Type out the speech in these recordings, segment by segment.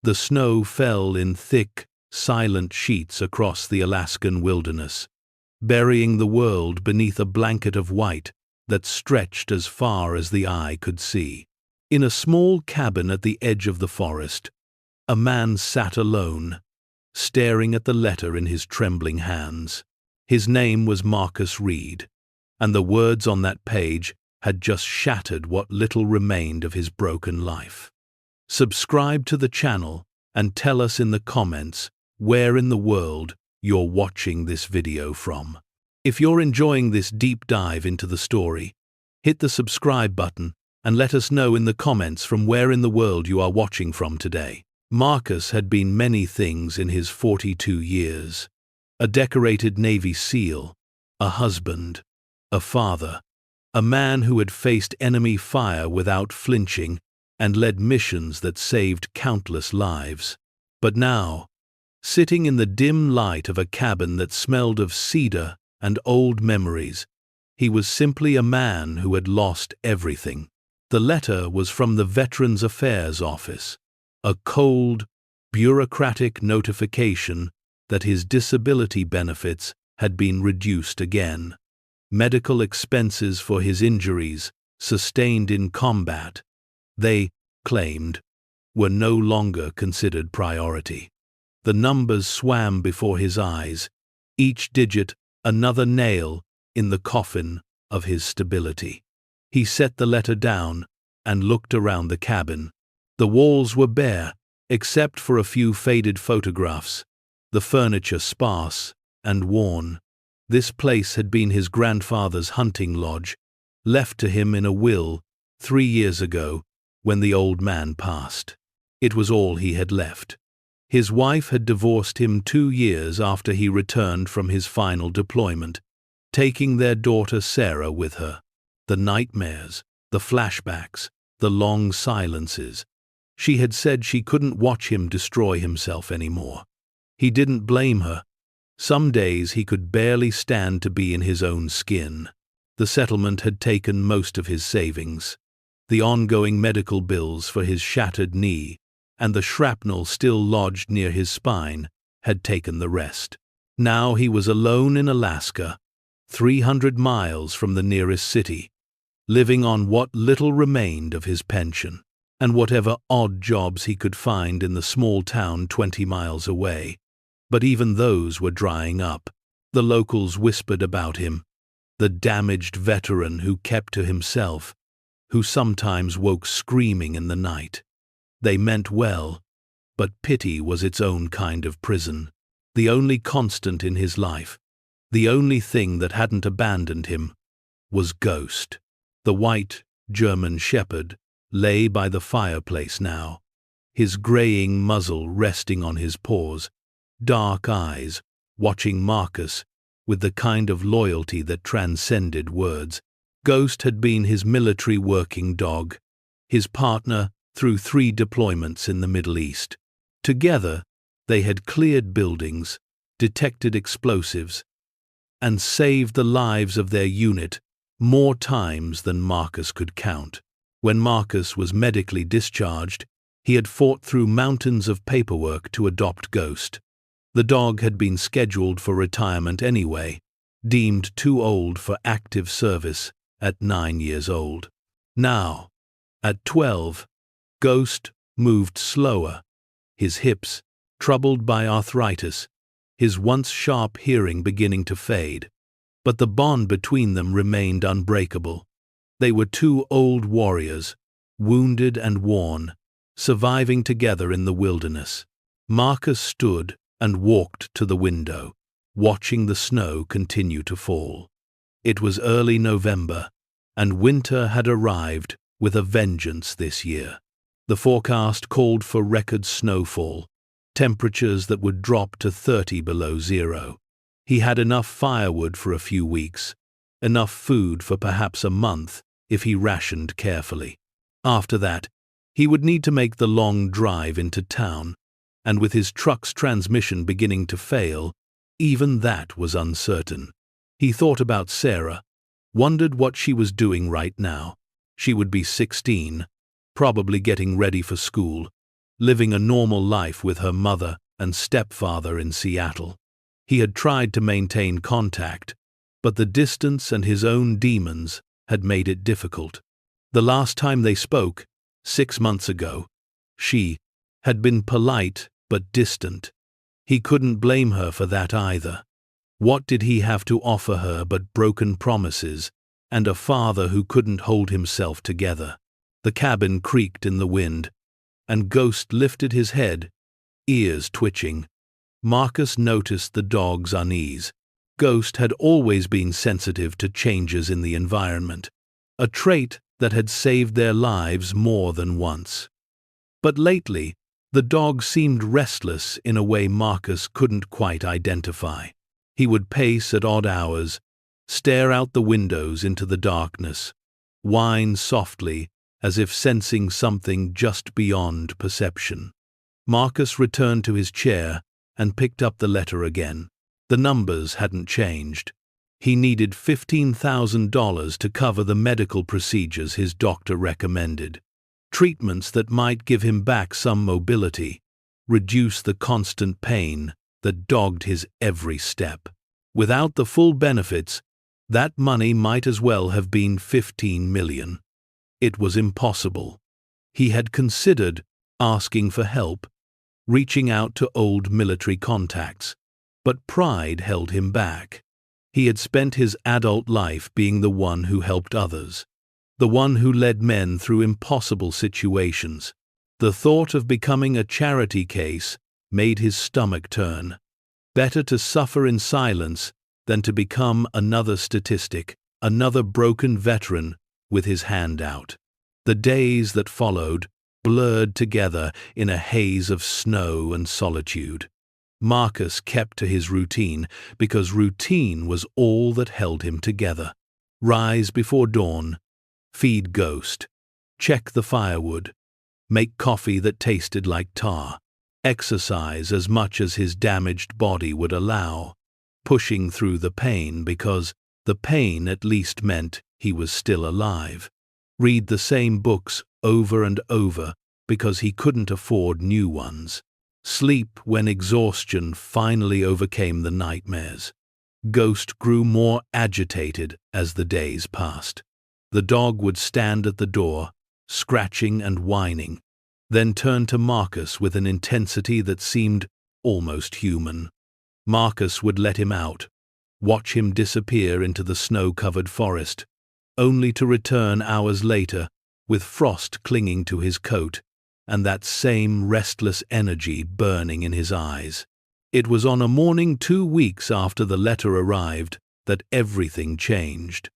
The snow fell in thick, silent sheets across the Alaskan wilderness, burying the world beneath a blanket of white that stretched as far as the eye could see. In a small cabin at the edge of the forest, a man sat alone, staring at the letter in his trembling hands. His name was Marcus Reed, and the words on that page had just shattered what little remained of his broken life. Subscribe to the channel and tell us in the comments where in the world you're watching this video from. If you're enjoying this deep dive into the story, hit the subscribe button and let us know in the comments from where in the world you are watching from today. Marcus had been many things in his 42 years. A decorated Navy SEAL, a husband, a father, a man who had faced enemy fire without flinching and led missions that saved countless lives. But now, sitting in the dim light of a cabin that smelled of cedar and old memories, he was simply a man who had lost everything. The letter was from the Veterans Affairs Office, a cold, bureaucratic notification that his disability benefits had been reduced again. Medical expenses for his injuries, sustained in combat, they claimed, were no longer considered priority. The numbers swam before his eyes, each digit another nail in the coffin of his stability. He set the letter down and looked around the cabin. The walls were bare, except for a few faded photographs, the furniture sparse and worn. This place had been his grandfather's hunting lodge, left to him in a will 3 years ago when the old man passed. It was all he had left. His wife had divorced him 2 years after he returned from his final deployment, taking their daughter Sarah with her. The nightmares, the flashbacks, the long silences. She had said she couldn't watch him destroy himself anymore. He didn't blame her. Some days he could barely stand to be in his own skin. The settlement had taken most of his savings. The ongoing medical bills for his shattered knee and the shrapnel still lodged near his spine had taken the rest. Now he was alone in Alaska, 300 miles from the nearest city, living on what little remained of his pension, and whatever odd jobs he could find in the small town 20 miles away. But even those were drying up. The locals whispered about him, the damaged veteran who kept to himself, who sometimes woke screaming in the night. They meant well, but pity was its own kind of prison. The only constant in his life, the only thing that hadn't abandoned him, was Ghost. The white German shepherd lay by the fireplace now, his graying muzzle resting on his paws, dark eyes watching Marcus with the kind of loyalty that transcended words. Ghost had been his military working dog, his partner through 3 deployments in the Middle East. Together, they had cleared buildings, detected explosives, and saved the lives of their unit more times than Marcus could count. When Marcus was medically discharged, he had fought through mountains of paperwork to adopt Ghost. The dog had been scheduled for retirement anyway, deemed too old for active service at 9 years old. Now, at 12, Ghost moved slower, his hips troubled by arthritis, his once sharp hearing beginning to fade. But the bond between them remained unbreakable. They were 2 old warriors, wounded and worn, surviving together in the wilderness. Marcus stood and walked to the window, watching the snow continue to fall. It was early November, and winter had arrived with a vengeance this year. The forecast called for record snowfall, temperatures that would drop to 30 below zero. He had enough firewood for a few weeks, enough food for perhaps a month if he rationed carefully. After that, he would need to make the long drive into town, and with his truck's transmission beginning to fail, even that was uncertain. He thought about Sarah, wondered what she was doing right now. She would be 16, probably getting ready for school, living a normal life with her mother and stepfather in Seattle. He had tried to maintain contact, but the distance and his own demons had made it difficult. The last time they spoke, 6 months ago, she had been polite but distant. He couldn't blame her for that either. What did he have to offer her but broken promises and a father who couldn't hold himself together? The cabin creaked in the wind, and Ghost lifted his head, ears twitching. Marcus noticed the dog's unease. Ghost had always been sensitive to changes in the environment, a trait that had saved their lives more than once. But lately, the dog seemed restless in a way Marcus couldn't quite identify. He would pace at odd hours, stare out the windows into the darkness, whine softly as if sensing something just beyond perception. Marcus returned to his chair and picked up the letter again. The numbers hadn't changed. He needed $15,000 to cover the medical procedures his doctor recommended, treatments that might give him back some mobility, reduce the constant pain that dogged his every step. Without the full benefits, that money might as well have been $15 million. It was impossible. He had considered asking for help, reaching out to old military contacts, but pride held him back. He had spent his adult life being the one who helped others, the one who led men through impossible situations. The thought of becoming a charity case made his stomach turn. Better to suffer in silence than to become another statistic, another broken veteran with his hand out. The days that followed blurred together in a haze of snow and solitude. Marcus kept to his routine because routine was all that held him together. Rise before dawn, feed Ghost, check the firewood, make coffee that tasted like tar, exercise as much as his damaged body would allow, pushing through the pain because the pain at least meant he was still alive. Read the same books over and over because he couldn't afford new ones. Sleep when exhaustion finally overcame the nightmares. Ghost grew more agitated as the days passed. The dog would stand at the door, scratching and whining, then turn to Marcus with an intensity that seemed almost human. Marcus would let him out, watch him disappear into the snow-covered forest, only to return hours later with frost clinging to his coat and that same restless energy burning in his eyes. It was on a morning 2 weeks after the letter arrived that everything changed.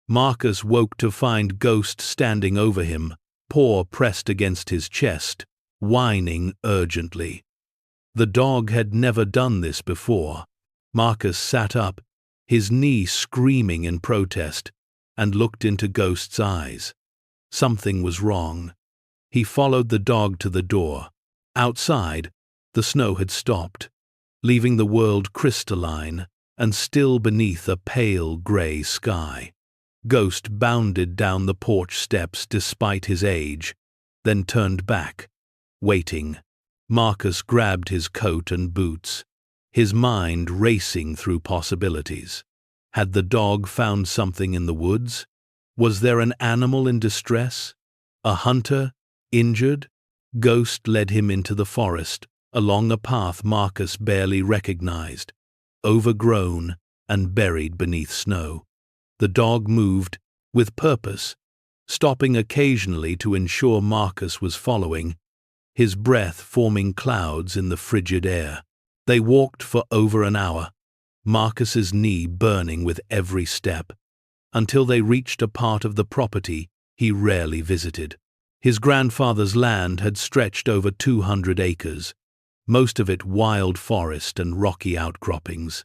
Marcus woke to find Ghost standing over him, paw pressed against his chest, whining urgently. The dog had never done this before. Marcus sat up, his knee screaming in protest, and looked into Ghost's eyes. Something was wrong. He followed the dog to the door. Outside, the snow had stopped, leaving the world crystalline and still beneath a pale gray sky. Ghost bounded down the porch steps despite his age, then turned back, waiting. Marcus grabbed his coat and boots, his mind racing through possibilities. Had the dog found something in the woods? Was there an animal in distress? A hunter? Injured? Ghost led him into the forest, along a path Marcus barely recognized, overgrown and buried beneath snow. The dog moved, with purpose, stopping occasionally to ensure Marcus was following, his breath forming clouds in the frigid air. They walked for over an hour, Marcus's knee burning with every step, until they reached a part of the property he rarely visited. His grandfather's land had stretched over 200 acres, most of it wild forest and rocky outcroppings.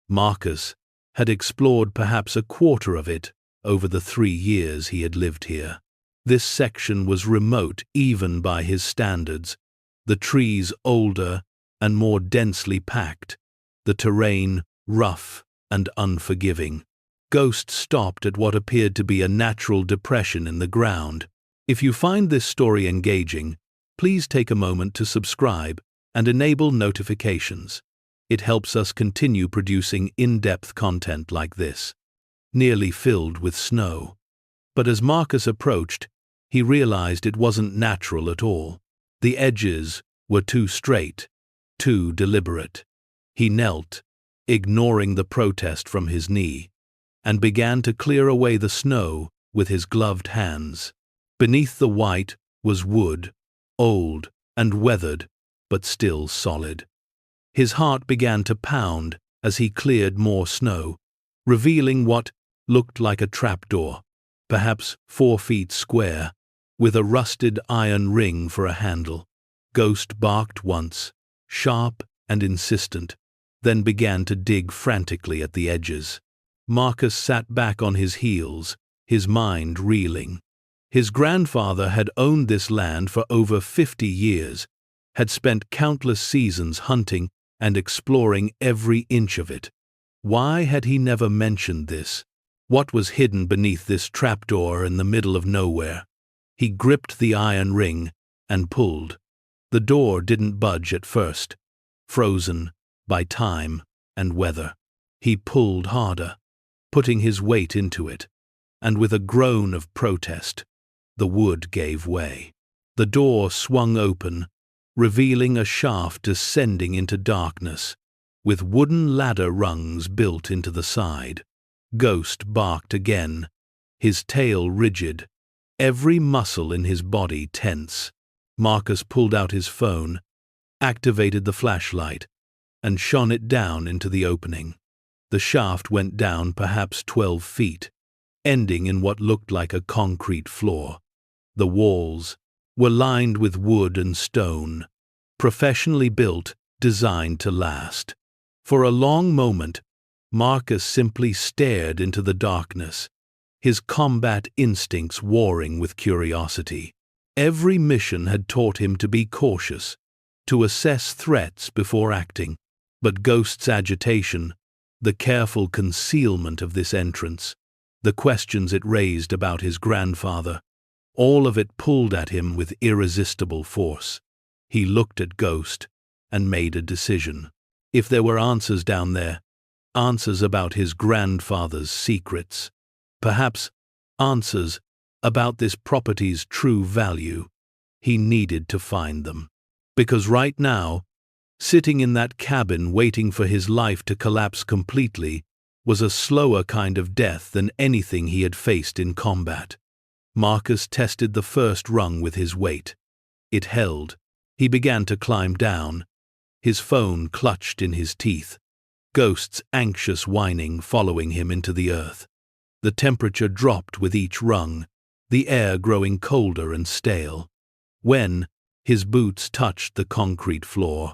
Marcus had explored perhaps a quarter of it over the 3 years he had lived here. This section was remote even by his standards, the trees older and more densely packed, the terrain rough and unforgiving. Ghost stopped at what appeared to be a natural depression in the ground. If you find this story engaging, Please take a moment to subscribe and enable notifications. It helps us continue producing in-depth content like this. Nearly filled with snow. But as Marcus approached, he realized it wasn't natural at all. The edges were too straight, too deliberate. He knelt, ignoring the protest from his knee, and began to clear away the snow with his gloved hands. Beneath the white was wood, old and weathered, but still solid. His heart began to pound as he cleared more snow, revealing what looked like a trapdoor, perhaps 4 feet square, with a rusted iron ring for a handle. Ghost barked once, sharp and insistent, then began to dig frantically at the edges. Marcus sat back on his heels, his mind reeling. His grandfather had owned this land for over 50 years, had spent countless seasons hunting and exploring every inch of it. Why had he never mentioned this? What was hidden beneath this trapdoor in the middle of nowhere? He gripped the iron ring and pulled. The door didn't budge at first, frozen by time and weather. He pulled harder, putting his weight into it, and with a groan of protest, the wood gave way. The door swung open, revealing a shaft descending into darkness, with wooden ladder rungs built into the side. Ghost barked again, his tail rigid, every muscle in his body tense. Marcus pulled out his phone, activated the flashlight, and shone it down into the opening. The shaft went down perhaps 12 feet, ending in what looked like a concrete floor. The walls were lined with wood and stone, professionally built, designed to last. For a long moment, Marcus simply stared into the darkness, his combat instincts warring with curiosity. Every mission had taught him to be cautious, to assess threats before acting. But Ghost's agitation, the careful concealment of this entrance, the questions it raised about his grandfather, all of it pulled at him with irresistible force. He looked at Ghost and made a decision. If there were answers down there, answers about his grandfather's secrets, perhaps answers about this property's true value, he needed to find them. Because right now, sitting in that cabin waiting for his life to collapse completely was a slower kind of death than anything he had faced in combat. Marcus tested the first rung with his weight. It held. He began to climb down, his phone clutched in his teeth, Ghost's anxious whining following him into the earth. The temperature dropped with each rung, the air growing colder and stale. When his boots touched the concrete floor,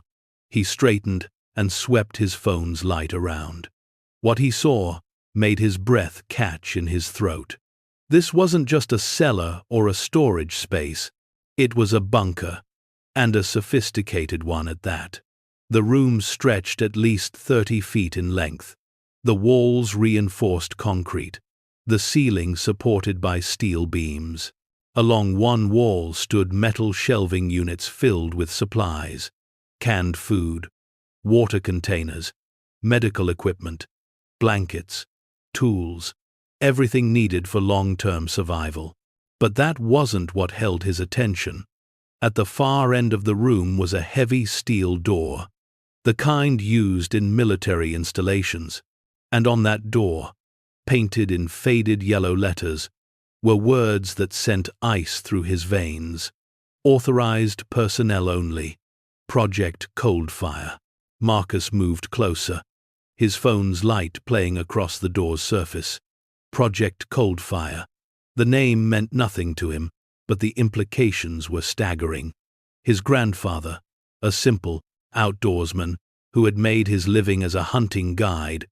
he straightened and swept his phone's light around. What he saw made his breath catch in his throat. This wasn't just a cellar or a storage space, it was a bunker, and a sophisticated one at that. The room stretched at least 30 feet in length, the walls reinforced concrete, the ceiling supported by steel beams. Along one wall stood metal shelving units filled with supplies, canned food, water containers, medical equipment, blankets, tools, everything needed for long-term survival. But that wasn't what held his attention. At the far end of the room was a heavy steel door, the kind used in military installations, and on that door, painted in faded yellow letters, were words that sent ice through his veins. Authorized personnel only. Project Coldfire. Marcus moved closer, his phone's light playing across the door's surface. Project Coldfire. The name meant nothing to him, but the implications were staggering. His grandfather, a simple outdoorsman who had made his living as a hunting guide,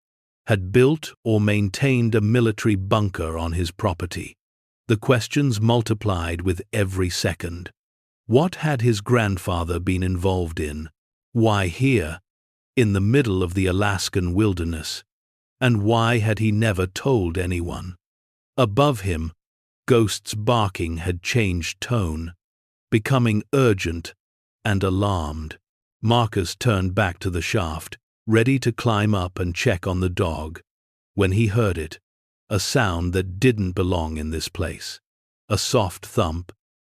had built or maintained a military bunker on his property. The questions multiplied with every second. What had his grandfather been involved in? Why here, in the middle of the Alaskan wilderness? And why had he never told anyone? Above him, Ghost's barking had changed tone. becoming urgent and alarmed. Marcus turned back to the shaft, ready to climb up and check on the dog, when he heard it, a sound that didn't belong in this place. A soft thump,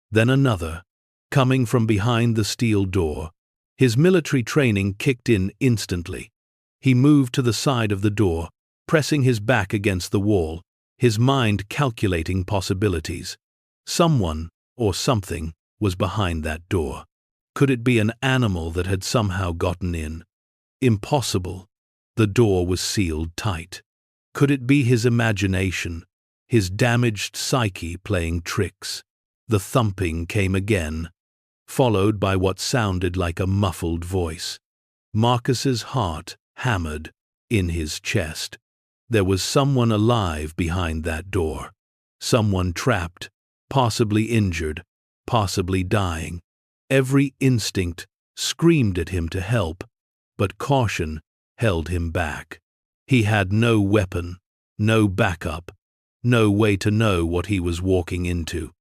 then another, coming from behind the steel door. His military training kicked in instantly. He moved to the side of the door, pressing his back against the wall, his mind calculating possibilities. Someone, or something, was behind that door. Could it be an animal that had somehow gotten in? Impossible. The door was sealed tight. Could it be his imagination, his damaged psyche playing tricks? The thumping came again, followed by what sounded like a muffled voice. Marcus's heart hammered in his chest. There was someone alive behind that door. Someone trapped, possibly injured, possibly dying. Every instinct screamed at him to help, but caution held him back. He had no weapon, no backup, no way to know what he was walking into.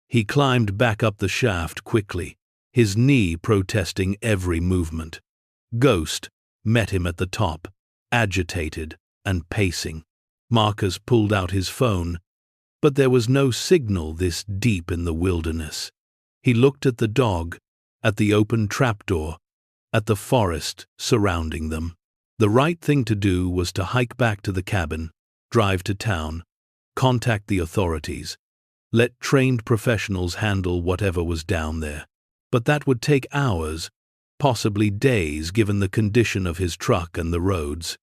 He climbed back up the shaft quickly, his knee protesting every movement. Ghost met him at the top, agitated and pacing. Marcus pulled out his phone, but there was no signal this deep in the wilderness. He looked at the dog, at the open trapdoor, at the forest surrounding them. The right thing to do was to hike back to the cabin, drive to town, contact the authorities, let trained professionals handle whatever was down there. But that would take hours, possibly days, given the condition of his truck and the roads.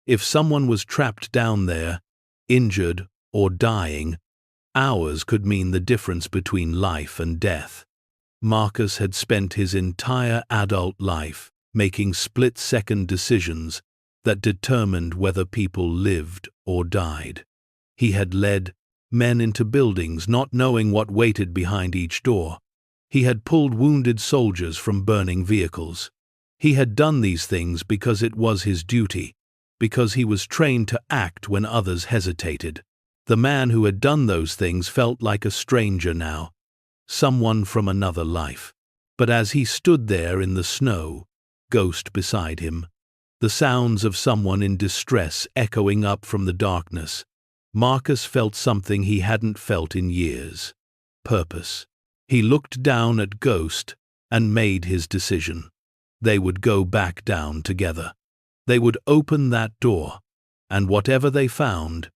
If someone was trapped down there, injured or dying, hours could mean the difference between life and death. Marcus had spent his entire adult life making split-second decisions that determined whether people lived or died. He had led men into buildings not knowing what waited behind each door. He had pulled wounded soldiers from burning vehicles. He had done these things because it was his duty, because he was trained to act when others hesitated. The man who had done those things felt like a stranger now, someone from another life. But as he stood there in the snow, Ghost beside him, the sounds of someone in distress echoing up from the darkness, Marcus felt something he hadn't felt in years. Purpose. He looked down at Ghost and made his decision. They would go back down together. They would open that door, and whatever they found,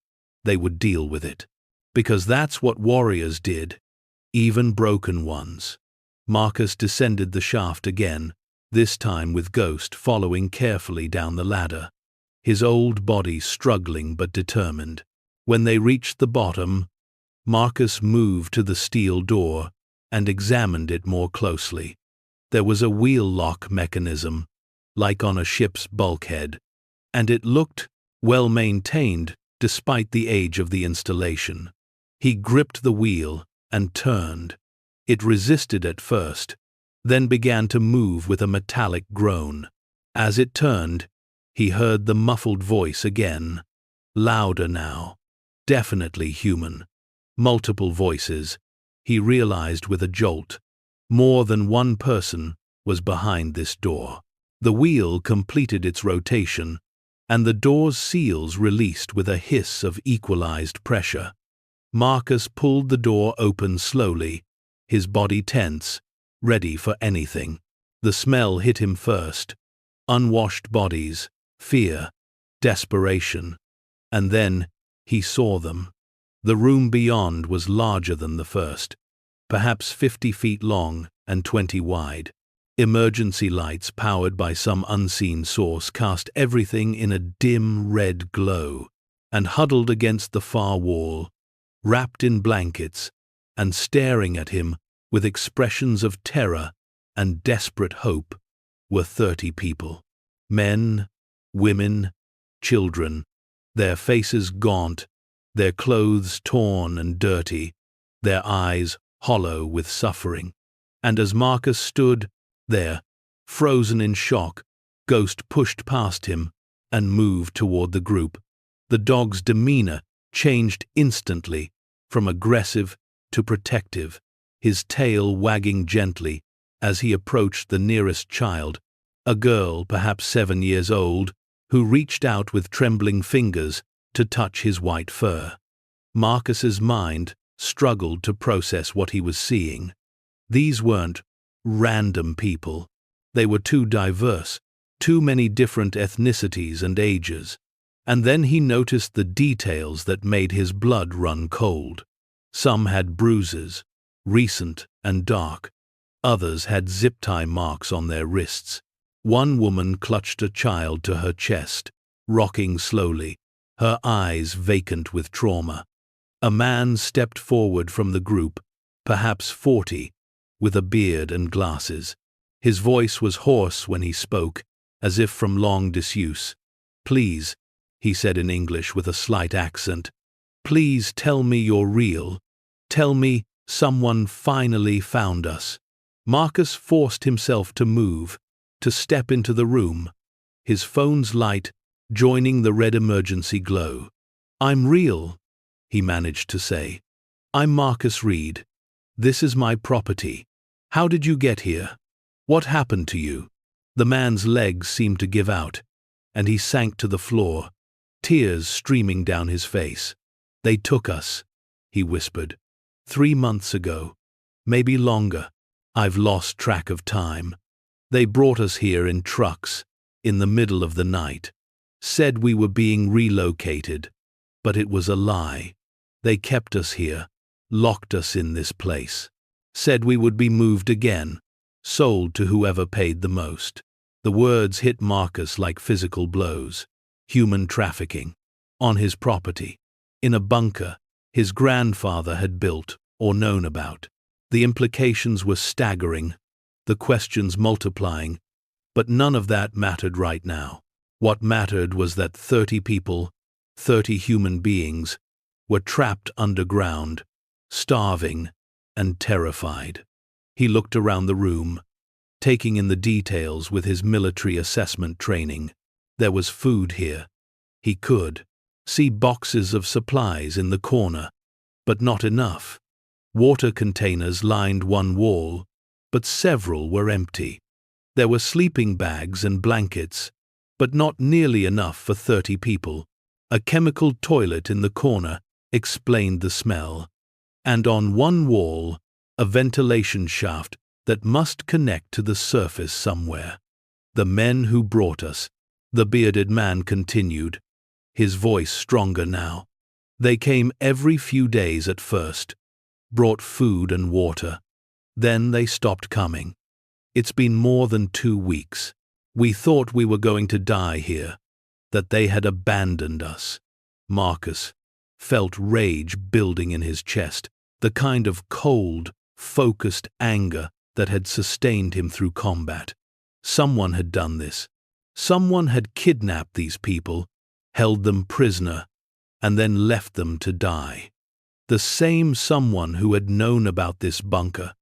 they would deal with it. Because that's what warriors did, even broken ones. Marcus descended the shaft again, this time with Ghost following carefully down the ladder, his old body struggling but determined. When they reached the bottom, Marcus moved to the steel door and examined it more closely. There was a wheel lock mechanism, like on a ship's bulkhead, and it looked well maintained despite the age of the installation. He gripped the wheel and turned. It resisted at first, then began to move with a metallic groan. As it turned, he heard the muffled voice again, louder now, definitely human. Multiple voices, he realized with a jolt. More than one person was behind this door. The wheel completed its rotation, and the door's seals released with a hiss of equalized pressure. Marcus pulled the door open slowly, his body tense, ready for anything. The smell hit him first. Unwashed bodies, fear, desperation. And then he saw them. The room beyond was larger than the first, perhaps 50 feet long and 20 wide. Emergency lights powered by some unseen source cast everything in a dim red glow, and huddled against the far wall, wrapped in blankets, and staring at him with expressions of terror and desperate hope, were 30 people. Men, women, children, their faces gaunt, their clothes torn and dirty, their eyes hollow with suffering. And as Marcus stood there, frozen in shock, Ghost pushed past him and moved toward the group. The dog's demeanor changed instantly, from aggressive to protective. his tail wagging gently as he approached the nearest child, a girl, perhaps 7 years old, who reached out with trembling fingers to touch his white fur. Marcus's mind struggled to process what he was seeing. These weren't random people. They were too diverse, too many different ethnicities and ages. And then he noticed the details that made his blood run cold. Some had bruises, recent and dark. Others had zip-tie marks on their wrists. One woman clutched a child to her chest, rocking slowly, her eyes vacant with trauma. A man stepped forward from the group, perhaps 40, with a beard and glasses. His voice was hoarse when he spoke, as if from long disuse. "Please," he said in English with a slight accent, "please tell me you're real. Tell me someone finally found us." Marcus forced himself to move, to step into the room, his phone's light joining the red emergency glow. "I'm real," he managed to say. "I'm Marcus Reed. This is my property. How did you get here? What happened to you?" The man's legs seemed to give out, and he sank to the floor, tears streaming down his face. "They took us," he whispered. 3 months ago. Maybe longer. I've lost track of time. They brought us here in trucks, in the middle of the night. Said we were being relocated, but it was a lie. They kept us here, locked us in this place. Said we would be moved again, sold to whoever paid the most. The words hit Marcus like physical blows. Human trafficking. On his property. In a bunker his grandfather had built or known about. The implications were staggering, the questions multiplying, but none of that mattered right now. What mattered was that 30 people, 30 human beings, were trapped underground, starving and terrified. He looked around the room, taking in the details with his military assessment training. There was food here. He could see boxes of supplies in the corner, but not enough. Water containers lined one wall, but several were empty. There were sleeping bags and blankets, but not nearly enough for 30 people. A chemical toilet in the corner explained the smell, and on one wall, a ventilation shaft that must connect to the surface somewhere. "The men who brought us," the bearded man continued, his voice stronger now. "They came every few days at first, brought food and water. Then they stopped coming. It's been more than 2 weeks. We thought we were going to die here, that they had abandoned us." Marcus felt rage building in his chest, the kind of cold, focused anger that had sustained him through combat. Someone had done this. Someone had kidnapped these people, held them prisoner, and then left them to die. The same someone who had known about this bunker,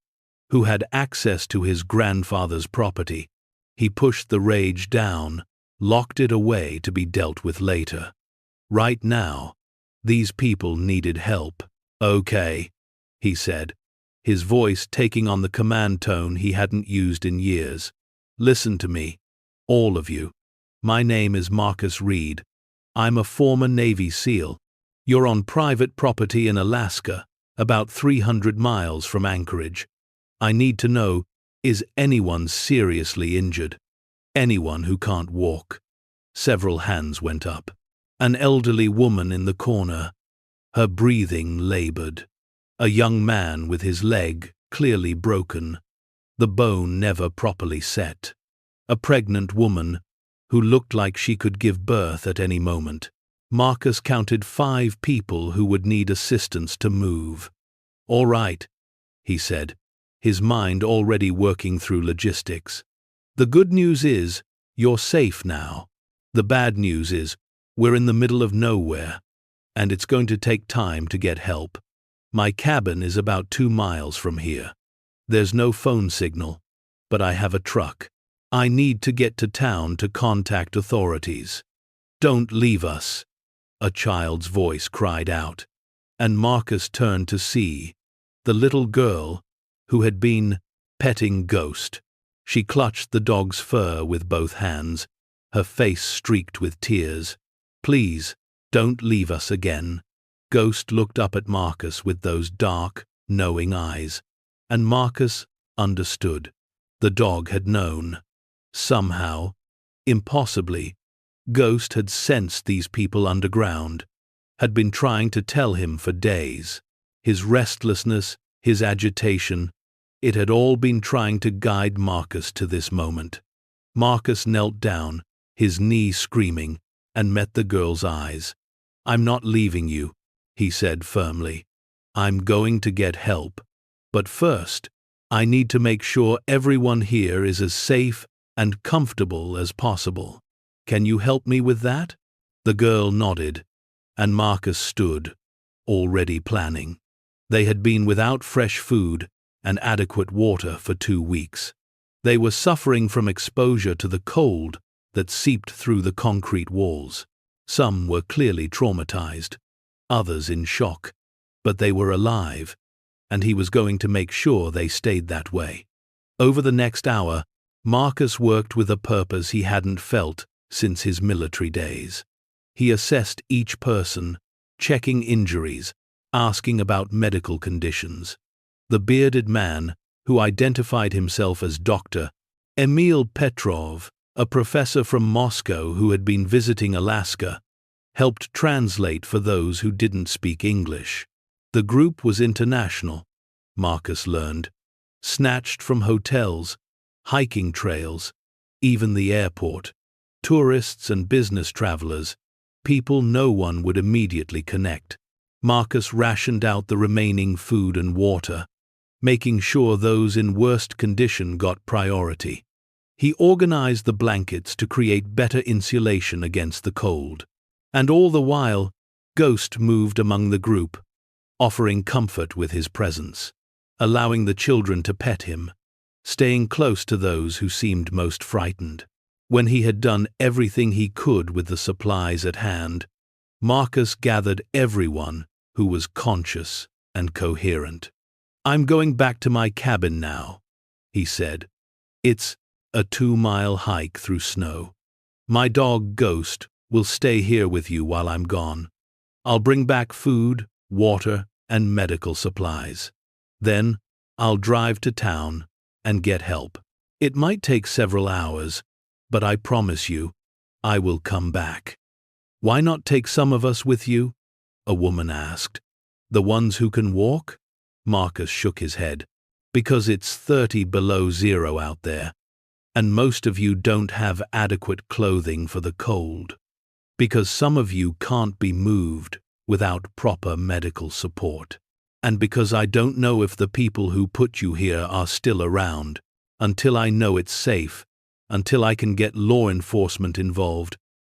who had access to his grandfather's property. He pushed the rage down, locked it away to be dealt with later. Right now, these people needed help. "Okay," he said, his voice taking on the command tone he hadn't used in years. "Listen to me, all of you. My name is Marcus Reed. I'm a former Navy SEAL. You're on private property in Alaska, about 300 miles from Anchorage. I need to know, is anyone seriously injured? Anyone who can't walk?" Several hands went up. An elderly woman in the corner, her breathing labored. A young man with his leg clearly broken, the bone never properly set. A pregnant woman who looked like she could give birth at any moment. Marcus counted 5 people who would need assistance to move. "All right," he said, his mind already working through logistics. "The good news is, you're safe now. The bad news is, we're in the middle of nowhere, and it's going to take time to get help. My cabin is about 2 miles from here. There's no phone signal, but I have a truck. I need to get to town to contact authorities. Don't leave us," a child's voice cried out, and Marcus turned to see the little girl who had been petting Ghost. She clutched the dog's fur with both hands, her face streaked with tears. "Please, don't leave us again." Ghost looked up at Marcus with those dark, knowing eyes. And Marcus understood. The dog had known. Somehow, impossibly, Ghost had sensed these people underground, had been trying to tell him for days. His restlessness, his agitation, it had all been trying to guide Marcus to this moment. Marcus knelt down, his knee screaming, and met the girl's eyes. "I'm not leaving you," he said firmly. "I'm going to get help. But first, I need to make sure everyone here is as safe and comfortable as possible. Can you help me with that?" The girl nodded, and Marcus stood, already planning. They had been without fresh food and adequate water for 2 weeks. They were suffering from exposure to the cold that seeped through the concrete walls. Some were clearly traumatized, others in shock, but they were alive, and he was going to make sure they stayed that way. Over the next hour, Marcus worked with a purpose he hadn't felt since his military days. He assessed each person, checking injuries, asking about medical conditions. The bearded man, who identified himself as Dr. Emil Petrov, a professor from Moscow who had been visiting Alaska, helped translate for those who didn't speak English. The group was international, Marcus learned, snatched from hotels, hiking trails, even the airport. Tourists and business travelers, people no one would immediately connect. Marcus rationed out the remaining food and water, making sure those in worst condition got priority. He organized the blankets to create better insulation against the cold. And all the while, Ghost moved among the group, offering comfort with his presence, allowing the children to pet him, staying close to those who seemed most frightened. When he had done everything he could with the supplies at hand, Marcus gathered everyone who was conscious and coherent. "I'm going back to my cabin now," he said. "It's a 2-mile hike through snow. My dog Ghost will stay here with you while I'm gone. I'll bring back food, water, and medical supplies. Then I'll drive to town and get help. It might take several hours, but I promise you, I will come back." "Why not take some of us with you?" a woman asked. "The ones who can walk?" Marcus shook his head. "Because it's 30 below zero out there, and most of you don't have adequate clothing for the cold. Because some of you can't be moved without proper medical support. And because I don't know if the people who put you here are still around. Until I know it's safe, until I can get law enforcement involved,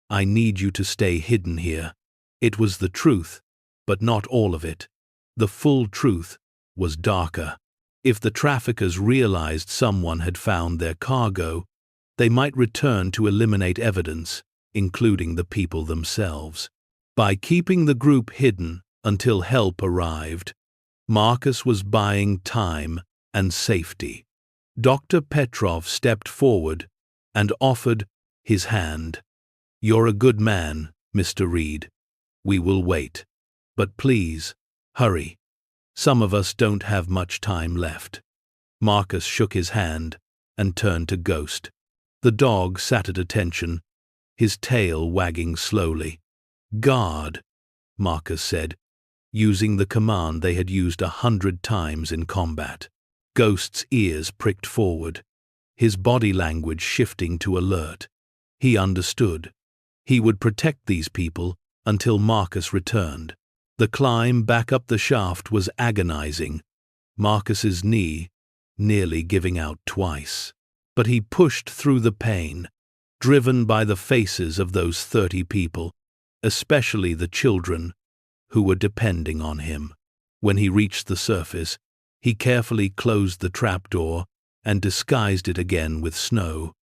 I need you to stay hidden here." It was the truth, but not all of it. The full truth was darker. If the traffickers realized someone had found their cargo, they might return to eliminate evidence, including the people themselves. By keeping the group hidden until help arrived, Marcus was buying time and safety. Dr. Petrov stepped forward and offered his hand. "You're a good man, Mr. Reed. We will wait. But please, hurry. Some of us don't have much time left." Marcus shook his hand and turned to Ghost. The dog sat at attention, his tail wagging slowly. "Guard," Marcus said, using the command they had used 100 times in combat. Ghost's ears pricked forward, his body language shifting to alert. He understood. He would protect these people until Marcus returned. The climb back up the shaft was agonizing, Marcus's knee nearly giving out twice. But he pushed through the pain, driven by the faces of those 30 people, especially the children, who were depending on him. When he reached the surface, he carefully closed the trapdoor and disguised it again with snow,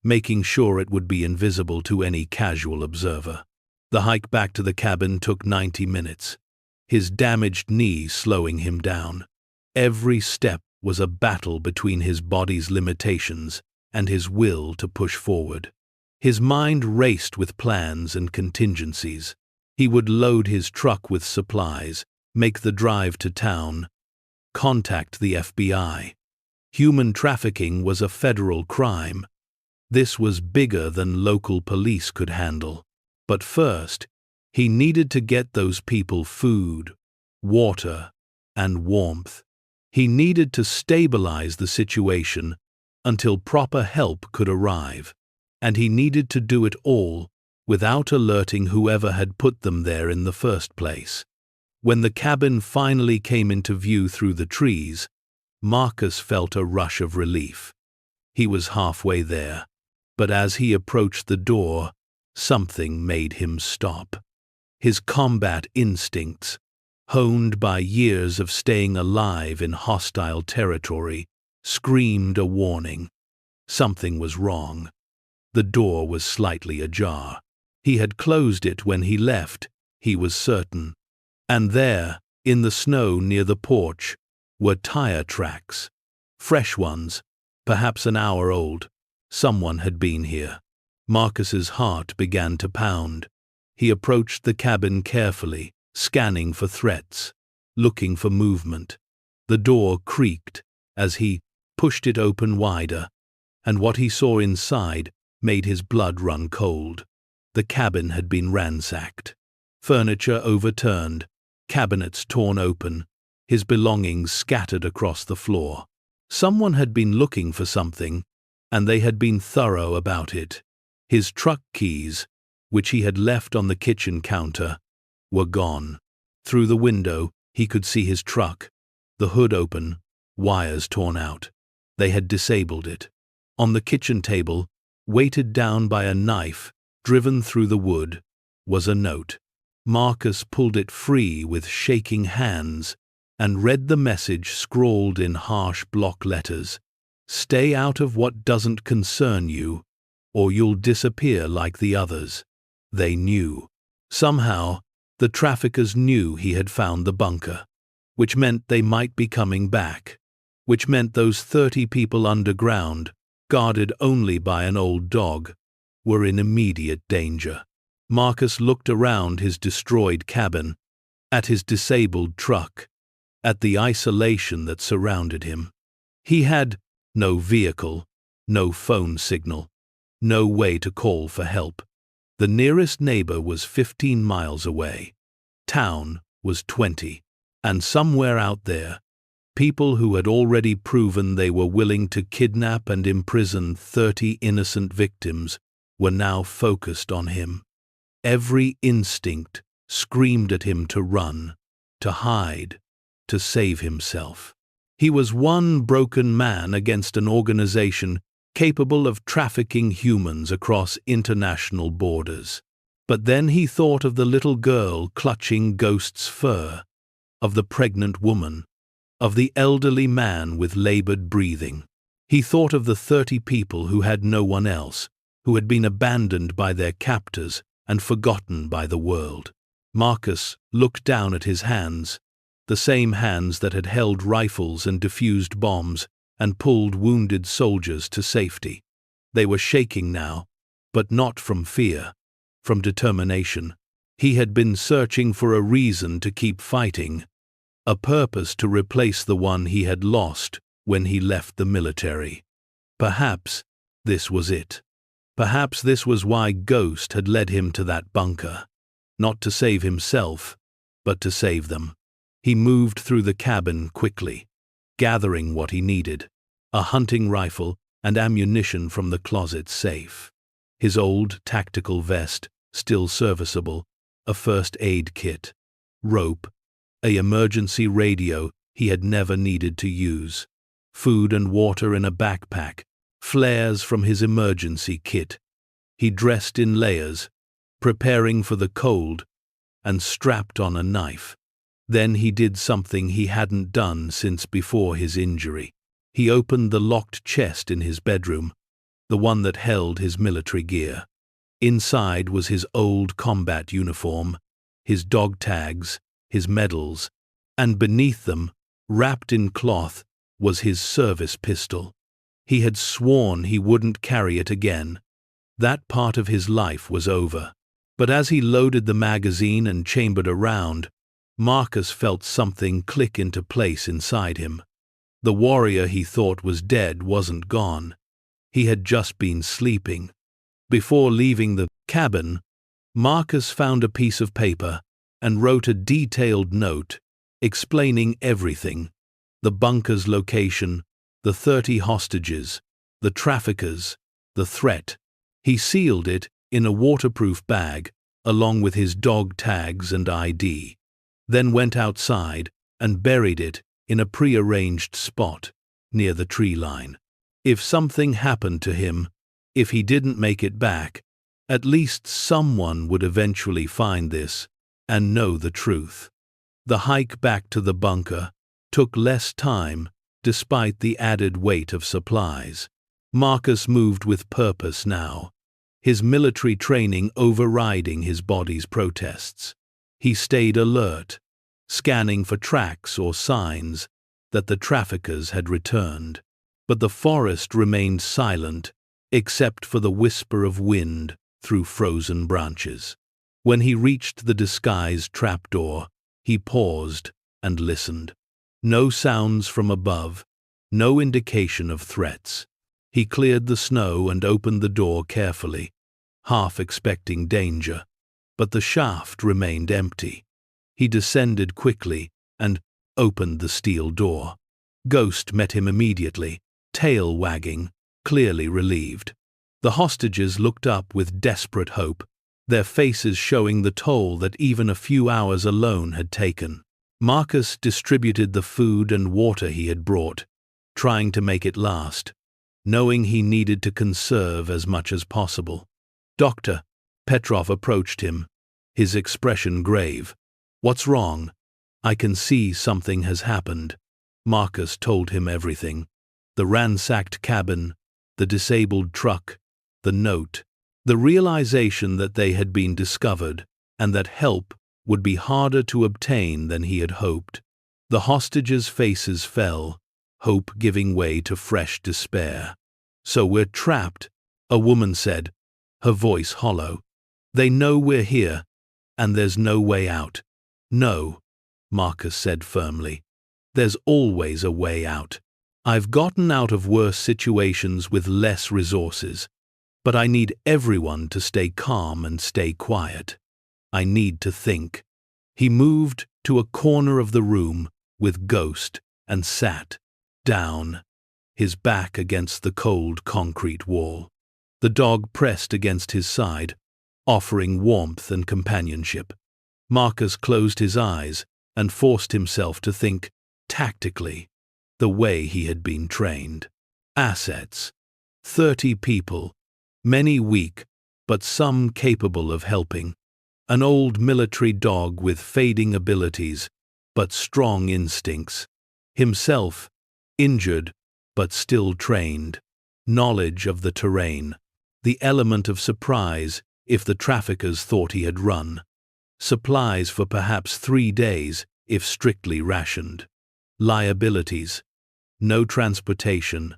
making sure it would be invisible to any casual observer. The hike back to the cabin took 90 minutes, his damaged knee slowing him down. Every step was a battle between his body's limitations and his will to push forward. His mind raced with plans and contingencies. He would load his truck with supplies, make the drive to town, contact the FBI. Human trafficking was a federal crime. This was bigger than local police could handle. But first, he needed to get those people food, water, and warmth. He needed to stabilize the situation until proper help could arrive, and he needed to do it all without alerting whoever had put them there in the first place. When the cabin finally came into view through the trees, Marcus felt a rush of relief. He was halfway there, but as he approached the door, something made him stop. His combat instincts, honed by years of staying alive in hostile territory, screamed a warning. Something was wrong. The door was slightly ajar. He had closed it when he left, he was certain. And there, in the snow near the porch, were tire tracks. Fresh ones, perhaps an hour old. Someone had been here. Marcus's heart began to pound. He approached the cabin carefully, scanning for threats, looking for movement. The door creaked as he pushed it open wider, and what he saw inside made his blood run cold. The cabin had been ransacked. Furniture overturned, cabinets torn open, his belongings scattered across the floor. Someone had been looking for something, and they had been thorough about it. His truck keys, which he had left on the kitchen counter, were gone. Through the window, he could see his truck, the hood open, wires torn out. They had disabled it. On the kitchen table, weighted down by a knife driven through the wood, was a note. Marcus pulled it free with shaking hands and read the message scrawled in harsh block letters. "Stay out of what doesn't concern you, or you'll disappear like the others." They knew. Somehow, the traffickers knew he had found the bunker, which meant they might be coming back, which meant those 30 people underground, guarded only by an old dog, were in immediate danger. Marcus looked around his destroyed cabin, at his disabled truck, at the isolation that surrounded him. He had no vehicle, no phone signal, no way to call for help. The nearest neighbor was 15 miles away. Town was 20, and somewhere out there, people who had already proven they were willing to kidnap and imprison 30 innocent victims were now focused on him. Every instinct screamed at him to run, to hide, to save himself. He was one broken man against an organization capable of trafficking humans across international borders. But then he thought of the little girl clutching Ghost's fur, of the pregnant woman, of the elderly man with labored breathing. He thought of the 30 people who had no one else, who had been abandoned by their captors and forgotten by the world. Marcus looked down at his hands, the same hands that had held rifles and defused bombs and pulled wounded soldiers to safety. They were shaking now, but not from fear, from determination. He had been searching for a reason to keep fighting, a purpose to replace the one he had lost when he left the military. Perhaps this was it. Perhaps this was why Ghost had led him to that bunker. Not to save himself, but to save them. He moved through the cabin quickly, gathering what he needed: a hunting rifle and ammunition from the closet safe, his old tactical vest, still serviceable, a first aid kit, rope, an emergency radio he had never needed to use, food and water in a backpack, flares from his emergency kit. He dressed in layers, preparing for the cold, and strapped on a knife. Then he did something he hadn't done since before his injury. He opened the locked chest in his bedroom, the one that held his military gear. Inside was his old combat uniform, his dog tags, his medals, and beneath them, wrapped in cloth, was his service pistol. He had sworn he wouldn't carry it again. That part of his life was over. But as he loaded the magazine and chambered a round, Marcus felt something click into place inside him. The warrior he thought was dead wasn't gone. He had just been sleeping. Before leaving the cabin, Marcus found a piece of paper and wrote a detailed note explaining everything: the bunker's location, the 30 hostages, the traffickers, the threat. He sealed it in a waterproof bag, along with his dog tags and ID, then went outside and buried it in a prearranged spot near the tree line. If something happened to him, if he didn't make it back, at least someone would eventually find this and know the truth. The hike back to the bunker took less time despite the added weight of supplies. Marcus moved with purpose now, his military training overriding his body's protests. He stayed alert, scanning for tracks or signs that the traffickers had returned. But the forest remained silent, except for the whisper of wind through frozen branches. When he reached the disguised trapdoor, he paused and listened. No sounds from above, no indication of threats. He cleared the snow and opened the door carefully, half expecting danger, but the shaft remained empty. He descended quickly and opened the steel door. Ghost met him immediately, tail wagging, clearly relieved. The hostages looked up with desperate hope, their faces showing the toll that even a few hours alone had taken. Marcus distributed the food and water he had brought, trying to make it last, knowing he needed to conserve as much as possible. "Doctor," Petrov approached him, his expression grave. "What's wrong?" "I can see something has happened." Marcus told him everything. The ransacked cabin, the disabled truck, the note, the realization that they had been discovered, and that help would be harder to obtain than he had hoped. The hostages' faces fell, hope giving way to fresh despair. "So we're trapped," a woman said, her voice hollow. "They know we're here, and there's no way out." "No," Marcus said firmly. "There's always a way out. I've gotten out of worse situations with less resources, but I need everyone to stay calm and stay quiet. I need to think." He moved to a corner of the room with Ghost and sat down, his back against the cold concrete wall. The dog pressed against his side, offering warmth and companionship. Marcus closed his eyes and forced himself to think tactically, the way he had been trained. Assets. 30 people, many weak, but some capable of helping. An old military dog with fading abilities, but strong instincts. Himself, injured, but still trained. Knowledge of the terrain. The element of surprise if the traffickers thought he had run. Supplies for perhaps 3 days if strictly rationed. Liabilities. No transportation.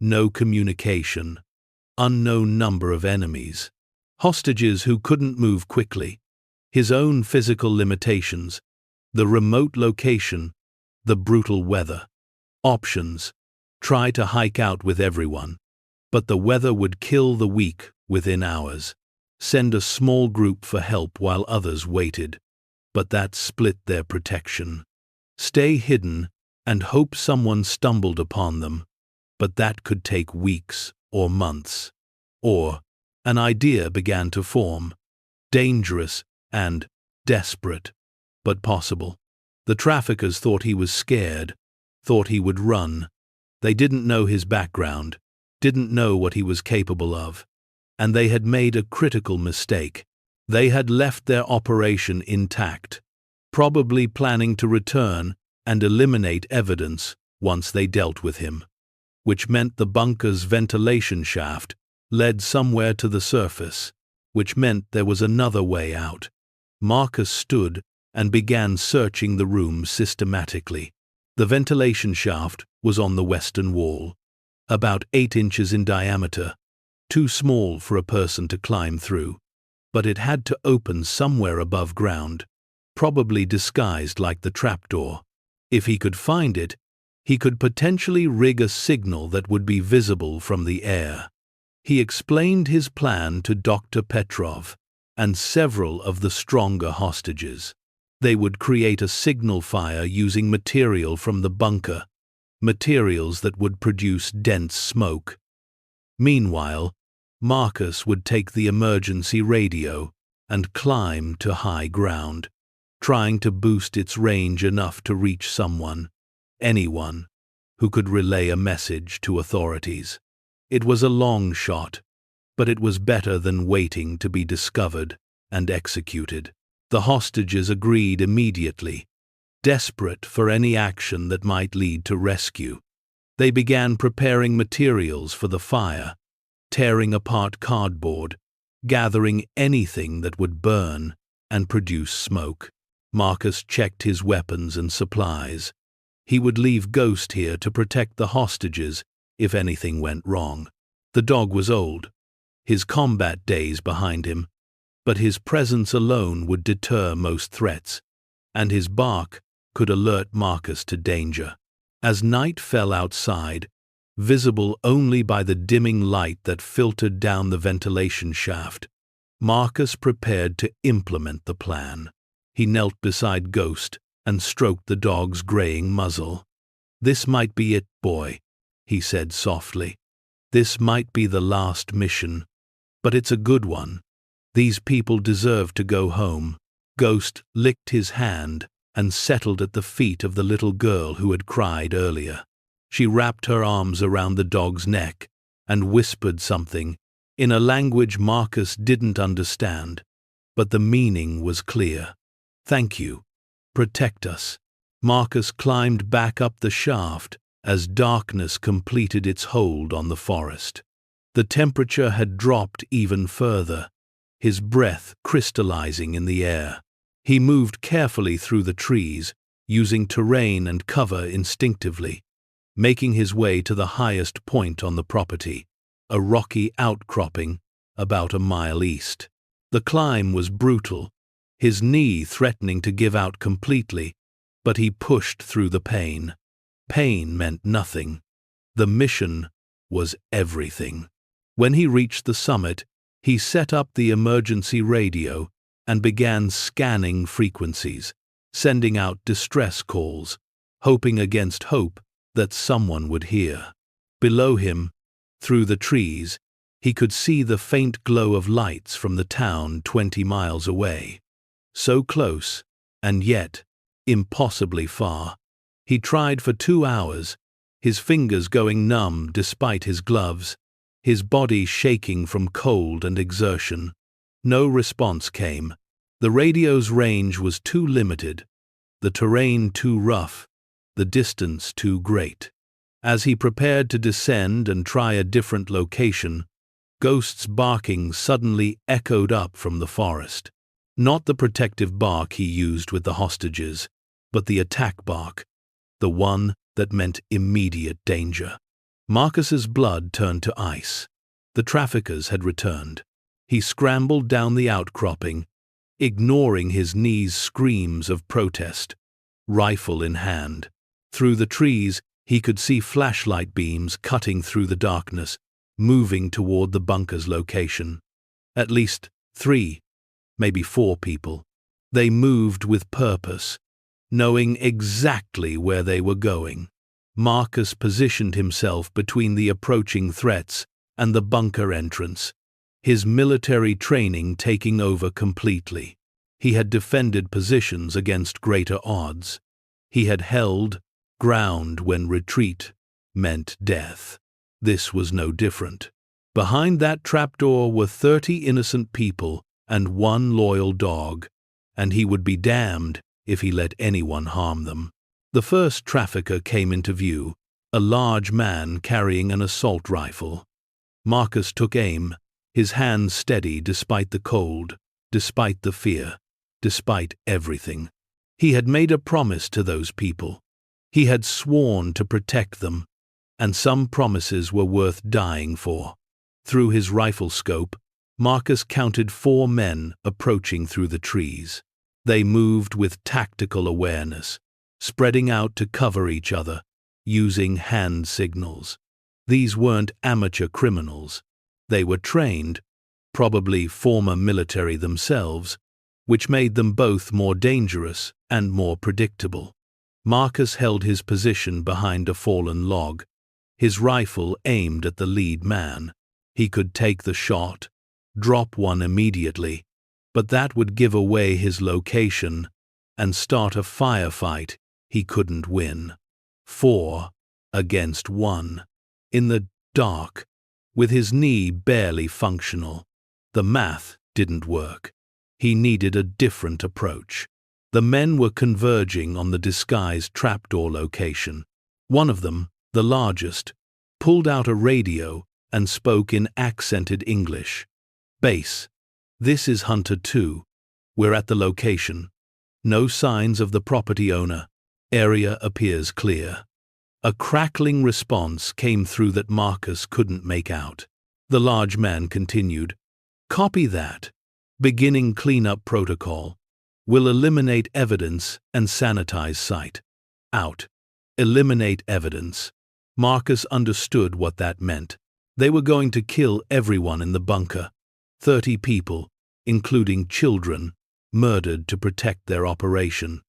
No communication. Unknown number of enemies. Hostages who couldn't move quickly. His own physical limitations. The remote location. The brutal weather. Options. Try to hike out with everyone. But the weather would kill the weak within hours. Send a small group for help while others waited. But that split their protection. Stay hidden and hope someone stumbled upon them. But that could take weeks or months. Or, an idea began to form. Dangerous and desperate, but possible. The traffickers thought he was scared, thought he would run. They didn't know his background, didn't know what he was capable of. And they had made a critical mistake. They had left their operation intact, probably planning to return and eliminate evidence once they dealt with him. Which meant the bunker's ventilation shaft led somewhere to the surface, which meant there was another way out. Marcus stood and began searching the room systematically. The ventilation shaft was on the western wall, about 8 inches in diameter, too small for a person to climb through, but it had to open somewhere above ground, probably disguised like the trapdoor. If he could find it, he could potentially rig a signal that would be visible from the air. He explained his plan to Dr. Petrov and several of the stronger hostages. They would create a signal fire using material from the bunker, materials that would produce dense smoke. Meanwhile, Marcus would take the emergency radio and climb to high ground, trying to boost its range enough to reach someone, anyone, who could relay a message to authorities. It was a long shot, but it was better than waiting to be discovered and executed. The hostages agreed immediately, desperate for any action that might lead to rescue. They began preparing materials for the fire, tearing apart cardboard, gathering anything that would burn and produce smoke. Marcus checked his weapons and supplies. He would leave Ghost here to protect the hostages if anything went wrong. The dog was old, his combat days behind him, but his presence alone would deter most threats, and his bark could alert Marcus to danger. As night fell outside, visible only by the dimming light that filtered down the ventilation shaft, Marcus prepared to implement the plan. He knelt beside Ghost and stroked the dog's graying muzzle. "This might be it, boy," he said softly. "This might be the last mission, but it's a good one. These people deserve to go home." Ghost licked his hand and settled at the feet of the little girl who had cried earlier. She wrapped her arms around the dog's neck and whispered something in a language Marcus didn't understand, but the meaning was clear. "Thank you. Protect us." Marcus climbed back up the shaft as darkness completed its hold on the forest. The temperature had dropped even further, his breath crystallizing in the air. He moved carefully through the trees, using terrain and cover instinctively, making his way to the highest point on the property, a rocky outcropping about a mile east. The climb was brutal, his knee threatening to give out completely, but he pushed through the pain. Pain meant nothing. The mission was everything. When he reached the summit, he set up the emergency radio and began scanning frequencies, sending out distress calls, hoping against hope that someone would hear. Below him, through the trees, he could see the faint glow of lights from the town 20 miles away. So close, and yet impossibly far. He tried for 2 hours, his fingers going numb despite his gloves, his body shaking from cold and exertion. No response came. The radio's range was too limited, the terrain too rough, the distance too great. As he prepared to descend and try a different location, Ghost's barking suddenly echoed up from the forest. Not the protective bark he used with the hostages, but the attack bark, the one that meant immediate danger. Marcus's blood turned to ice. The traffickers had returned. He scrambled down the outcropping, ignoring his knees' screams of protest, rifle in hand. Through the trees, he could see flashlight beams cutting through the darkness, moving toward the bunker's location. At least 3, maybe 4 people. They moved with purpose, knowing exactly where they were going. Marcus positioned himself between the approaching threats and the bunker entrance, his military training taking over completely. He had defended positions against greater odds. He had held ground when retreat meant death. This was no different. Behind that trapdoor were 30 innocent people and 1 loyal dog, and he would be damned if he let anyone harm them. The first trafficker came into view, a large man carrying an assault rifle. Marcus took aim, his hands steady despite the cold, despite the fear, despite everything. He had made a promise to those people. He had sworn to protect them, and some promises were worth dying for. Through his rifle scope, Marcus counted 4 men approaching through the trees. They moved with tactical awareness, spreading out to cover each other, using hand signals. These weren't amateur criminals. They were trained, probably former military themselves, which made them both more dangerous and more predictable. Marcus held his position behind a fallen log, his rifle aimed at the lead man. He could take the shot, drop one immediately, but that would give away his location and start a firefight he couldn't win. 4 against 1. In the dark, with his knee barely functional. The math didn't work. He needed a different approach. The men were converging on the disguised trapdoor location. One of them, the largest, pulled out a radio and spoke in accented English. "Base, this is Hunter 2. We're at the location. No signs of the property owner. Area appears clear." A crackling response came through that Marcus couldn't make out. The large man continued, "Copy that. Beginning cleanup protocol. Will eliminate evidence and sanitize site. Out. Eliminate evidence." Marcus understood what that meant. They were going to kill everyone in the bunker. 30 people, including children, murdered to protect their operation.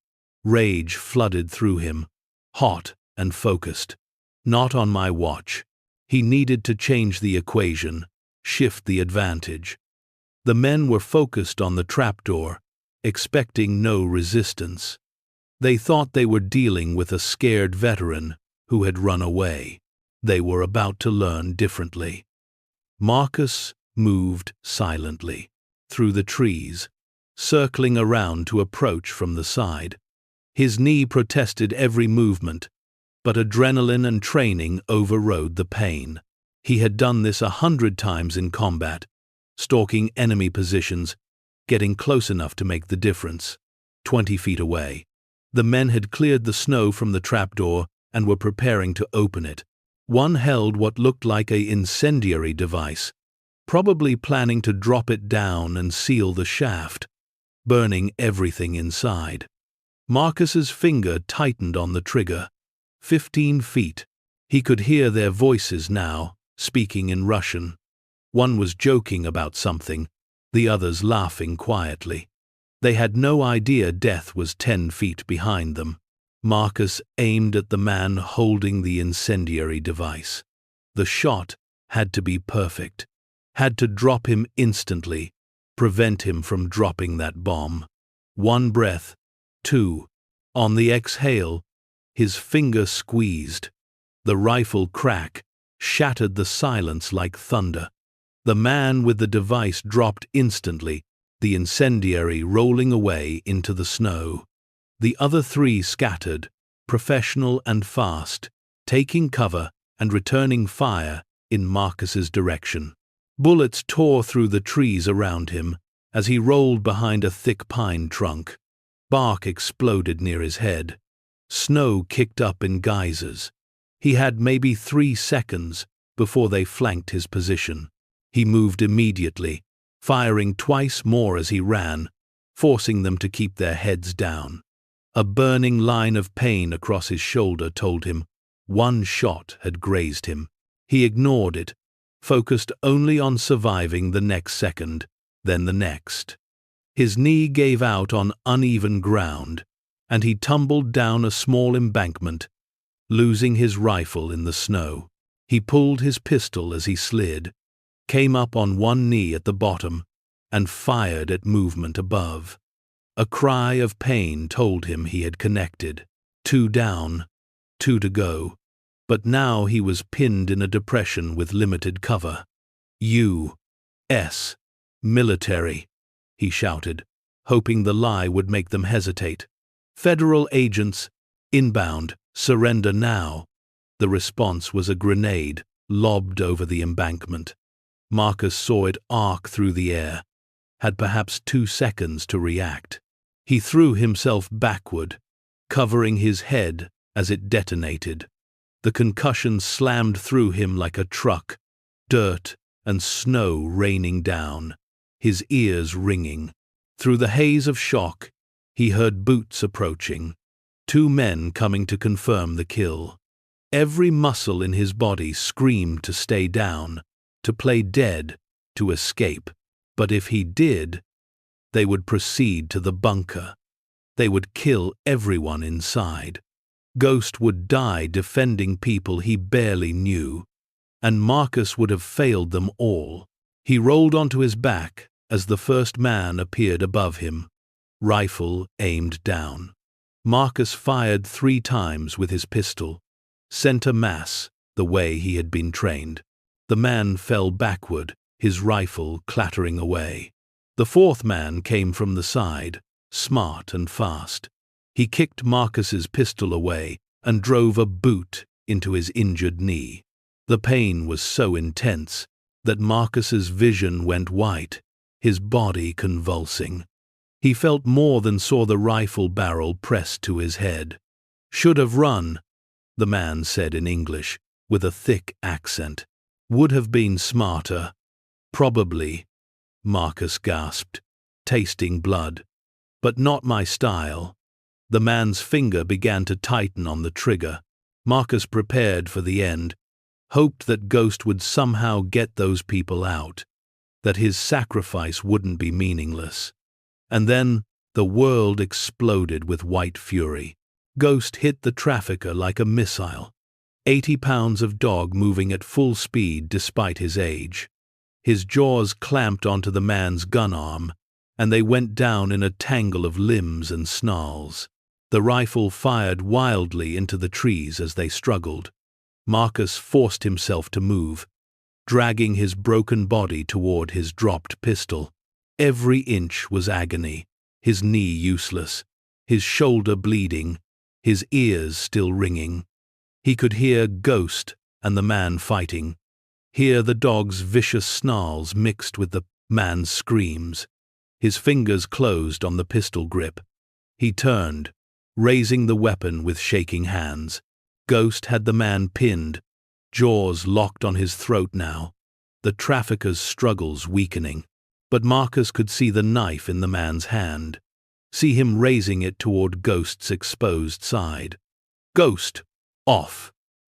Rage flooded through him, hot and focused. Not on my watch. He needed to change the equation, shift the advantage. The men were focused on the trapdoor, expecting no resistance. They thought they were dealing with a scared veteran who had run away. They were about to learn differently. Marcus moved silently through the trees, circling around to approach from the side. His knee protested every movement, but adrenaline and training overrode the pain. He had done this 100 times in combat, stalking enemy positions, getting close enough to make the difference. 20 feet away, the men had cleared the snow from the trapdoor and were preparing to open it. One held what looked like an incendiary device, probably planning to drop it down and seal the shaft, burning everything inside. Marcus's finger tightened on the trigger. 15 feet. He could hear their voices now, speaking in Russian. One was joking about something, the others laughing quietly. They had no idea death was 10 feet behind them. Marcus aimed at the man holding the incendiary device. The shot had to be perfect, had to drop him instantly, prevent him from dropping that bomb. 1 breath, 2. On the exhale, his finger squeezed. The rifle crack shattered the silence like thunder. The man with the device dropped instantly, the incendiary rolling away into the snow. The other 3 scattered, professional and fast, taking cover and returning fire in Marcus's direction. Bullets tore through the trees around him as he rolled behind a thick pine trunk. Bark exploded near his head. Snow kicked up in geysers. He had maybe 3 seconds before they flanked his position. He moved immediately, firing twice more as he ran, forcing them to keep their heads down. A burning line of pain across his shoulder told him 1 shot had grazed him. He ignored it, focused only on surviving the next second, then the next. His knee gave out on uneven ground, and he tumbled down a small embankment, losing his rifle in the snow. He pulled his pistol as he slid, came up on one knee at the bottom, and fired at movement above. A cry of pain told him he had connected. 2 down, 2 to go. But now he was pinned in a depression with limited cover. U.S. Military, he shouted, hoping the lie would make them hesitate. Federal agents, inbound, surrender now. The response was a grenade, lobbed over the embankment. Marcus saw it arc through the air, had perhaps 2 seconds to react. He threw himself backward, covering his head as it detonated. The concussion slammed through him like a truck, dirt and snow raining down, his ears ringing. Through the haze of shock, he heard boots approaching, 2 men coming to confirm the kill. Every muscle in his body screamed to stay down, to play dead, to escape. But if he did, they would proceed to the bunker. They would kill everyone inside. Ghost would die defending people he barely knew, and Marcus would have failed them all. He rolled onto his back as the first man appeared above him, rifle aimed down. Marcus fired 3 times with his pistol, center mass, the way he had been trained. The man fell backward, his rifle clattering away. The 4th man came from the side, smart and fast. He kicked Marcus's pistol away and drove a boot into his injured knee. The pain was so intense that Marcus's vision went white, his body convulsing. He felt more than saw the rifle barrel pressed to his head. "Should have run," the man said in English, with a thick accent. "Would have been smarter." "Probably," Marcus gasped, tasting blood. "But not my style." The man's finger began to tighten on the trigger. Marcus prepared for the end, hoped that Ghost would somehow get those people out, that his sacrifice wouldn't be meaningless. And then the world exploded with white fury. Ghost hit the trafficker like a missile, 80 pounds of dog moving at full speed despite his age. His jaws clamped onto the man's gun arm, and they went down in a tangle of limbs and snarls. The rifle fired wildly into the trees as they struggled. Marcus forced himself to move, dragging his broken body toward his dropped pistol. Every inch was agony, his knee useless, his shoulder bleeding, his ears still ringing. He could hear Ghost and the man fighting, hear the dog's vicious snarls mixed with the man's screams. His fingers closed on the pistol grip. He turned, raising the weapon with shaking hands. Ghost had the man pinned, jaws locked on his throat now, the trafficker's struggles weakening. But Marcus could see the knife in the man's hand, see him raising it toward Ghost's exposed side. "Ghost, off,"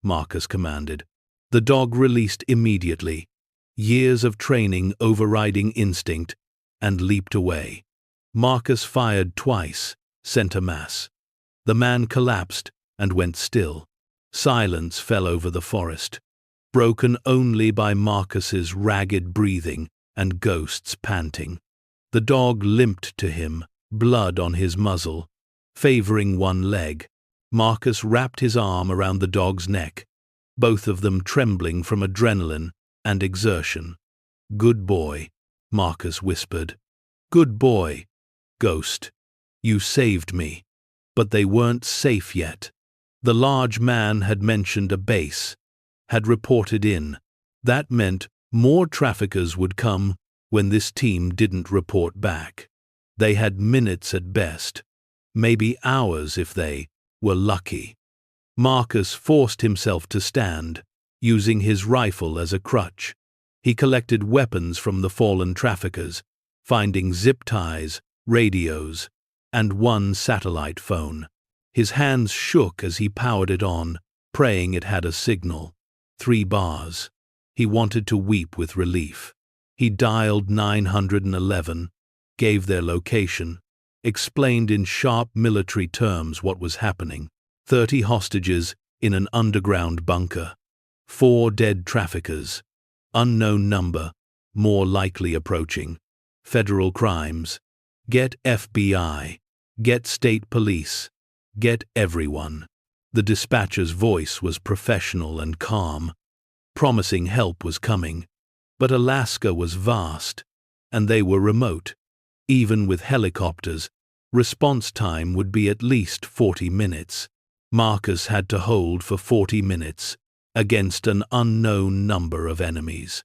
Marcus commanded. The dog released immediately, years of training overriding instinct, and leaped away. Marcus fired twice, center mass. The man collapsed and went still. Silence fell over the forest, broken only by Marcus's ragged breathing and Ghost's panting. The dog limped to him, blood on his muzzle, favoring one leg. Marcus wrapped his arm around the dog's neck, both of them trembling from adrenaline and exertion. "Good boy," Marcus whispered. "Good boy, Ghost. You saved me." But they weren't safe yet. The large man had mentioned a base, had reported in. That meant more traffickers would come when this team didn't report back. They had minutes at best, maybe hours if they were lucky. Marcus forced himself to stand, using his rifle as a crutch. He collected weapons from the fallen traffickers, finding zip ties, radios, and one satellite phone. His hands shook as he powered it on, praying it had a signal. 3 bars. He wanted to weep with relief. He dialed 911, gave their location, explained in sharp military terms what was happening. 30 hostages in an underground bunker. 4 dead traffickers. Unknown number, more likely approaching. Federal crimes. Get FBI. Get state police. Get everyone. The dispatcher's voice was professional and calm, promising help was coming. But Alaska was vast, and they were remote. Even with helicopters, response time would be at least 40 minutes. Marcus had to hold for 40 minutes against an unknown number of enemies.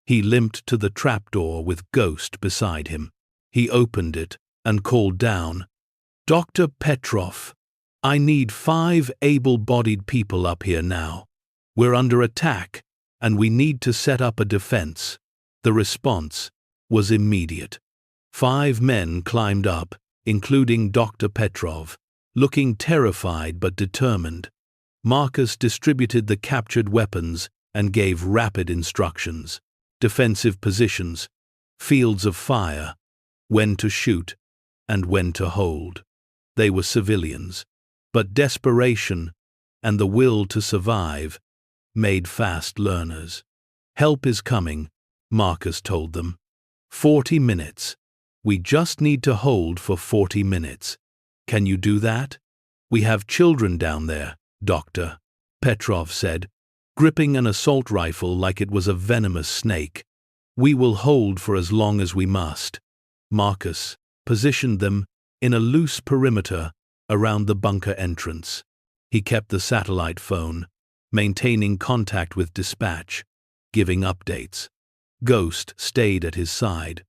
He limped to the trapdoor with Ghost beside him. He opened it and called down, "Dr. Petrov." I need 5 able-bodied people up here now. We're under attack, and we need to set up a defense." The response was immediate. 5 men climbed up, including Dr. Petrov, looking terrified but determined. Marcus distributed the captured weapons and gave rapid instructions: defensive positions, fields of fire, when to shoot, and when to hold. They were civilians, but desperation and the will to survive made fast learners. "Help is coming," Marcus told them. 40 minutes. We just need to hold for 40 minutes. Can you do that? "We have children down there, Doctor," Petrov said, gripping an assault rifle like it was a venomous snake. "We will hold for as long as we must." Marcus positioned them in a loose perimeter around the bunker entrance. He kept the satellite phone, maintaining contact with dispatch, giving updates. Ghost stayed at his side,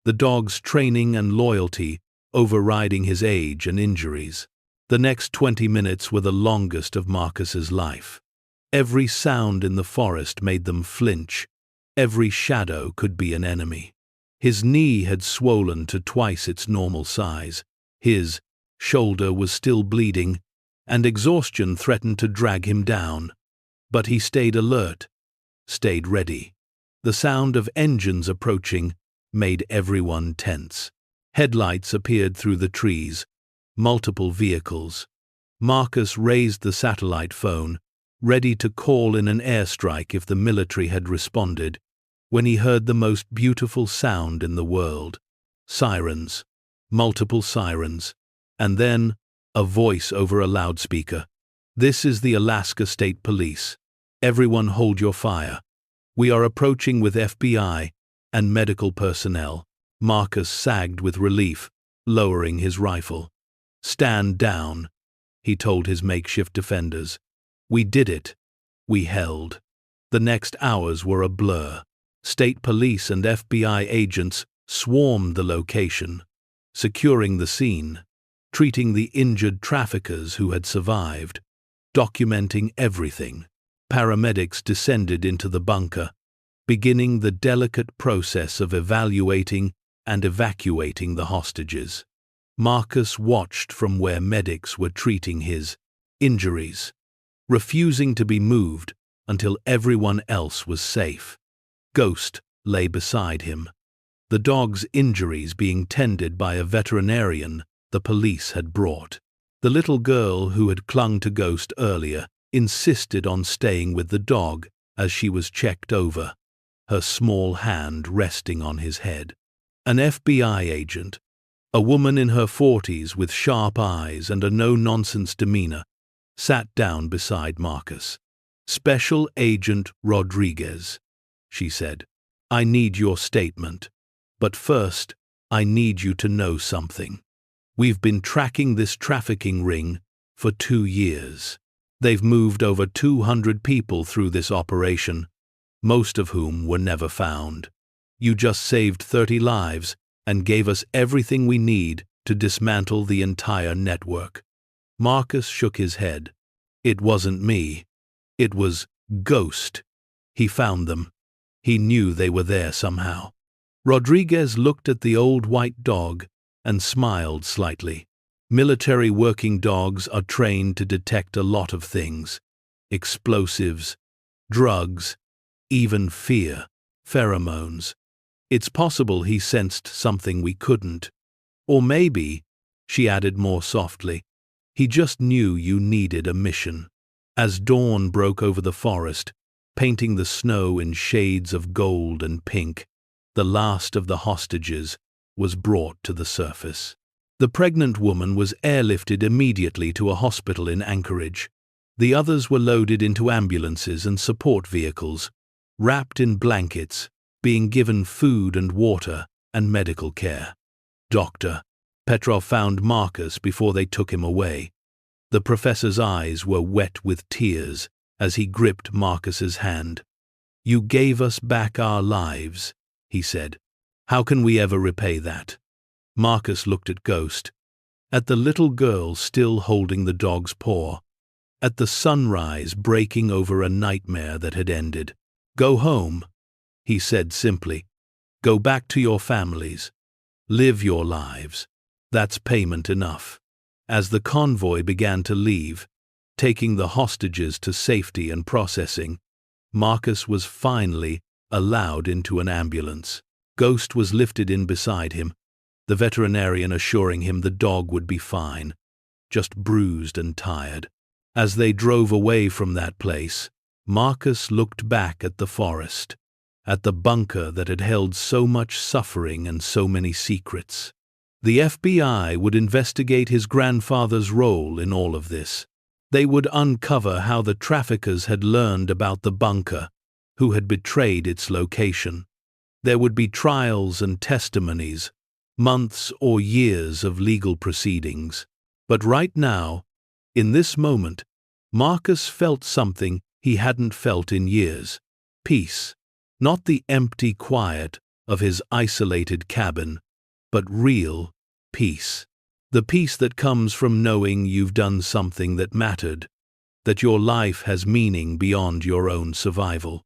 the dog's training and loyalty overriding his age and injuries. The next 20 minutes were the longest of Marcus's life. Every sound in the forest made them flinch. Every shadow could be an enemy. His knee had swollen to twice its normal size. His shoulder was still bleeding, and exhaustion threatened to drag him down. But he stayed alert, stayed ready. The sound of engines approaching made everyone tense. Headlights appeared through the trees, multiple vehicles. Marcus raised the satellite phone, ready to call in an airstrike if the military had responded, when he heard the most beautiful sound in the world. Sirens, multiple sirens, and then a voice over a loudspeaker. "This is the Alaska State Police. Everyone hold your fire. We are approaching with FBI and medical personnel." Marcus sagged with relief, lowering his rifle. "Stand down," he told his makeshift defenders. We did it. We held. The next hours were a blur. State police and FBI agents swarmed the location, securing the scene, treating the injured traffickers who had survived, documenting everything. Paramedics descended into the bunker, beginning the delicate process of evaluating and evacuating the hostages. Marcus watched from where medics were treating his injuries, refusing to be moved until everyone else was safe. Ghost lay beside him, the dog's injuries being tended by a veterinarian the police had brought. The little girl who had clung to Ghost earlier insisted on staying with the dog as she was checked over, her small hand resting on his head. An FBI agent, a woman in her 40s with sharp eyes and a no-nonsense demeanor, sat down beside Marcus. "Special Agent Rodriguez," she said, "I need your statement. But first, I need you to know something. We've been tracking this trafficking ring for 2 years. They've moved over 200 people through this operation, most of whom were never found. You just saved 30 lives and gave us everything we need to dismantle the entire network." Marcus shook his head. "It wasn't me. It was Ghost. He found them. He knew they were there somehow." Rodriguez looked at the old white dog and smiled slightly. "Military working dogs are trained to detect a lot of things: explosives, drugs, even fear, pheromones. It's possible he sensed something we couldn't. Or maybe," she added more softly, "he just knew you needed a mission." As dawn broke over the forest, painting the snow in shades of gold and pink, the last of the hostages was brought to the surface. The pregnant woman was airlifted immediately to a hospital in Anchorage. The others were loaded into ambulances and support vehicles, wrapped in blankets, being given food and water and medical care. "Doctor," Petrov found Marcus before they took him away. The professor's eyes were wet with tears as he gripped Marcus's hand. "You gave us back our lives," he said. "How can we ever repay that?" Marcus looked at Ghost, at the little girl still holding the dog's paw, at the sunrise breaking over a nightmare that had ended. "Go home," he said simply. "Go back to your families. Live your lives. That's payment enough." As the convoy began to leave, taking the hostages to safety and processing, Marcus was finally allowed into an ambulance. Ghost was lifted in beside him, the veterinarian assuring him the dog would be fine, just bruised and tired. As they drove away from that place, Marcus looked back at the forest, at the bunker that had held so much suffering and so many secrets. The FBI would investigate his grandfather's role in all of this. They would uncover how the traffickers had learned about the bunker, who had betrayed its location. There would be trials and testimonies, months or years of legal proceedings. But right now, in this moment, Marcus felt something he hadn't felt in years. Peace. Not the empty quiet of his isolated cabin, but real peace. The peace that comes from knowing you've done something that mattered, that your life has meaning beyond your own survival.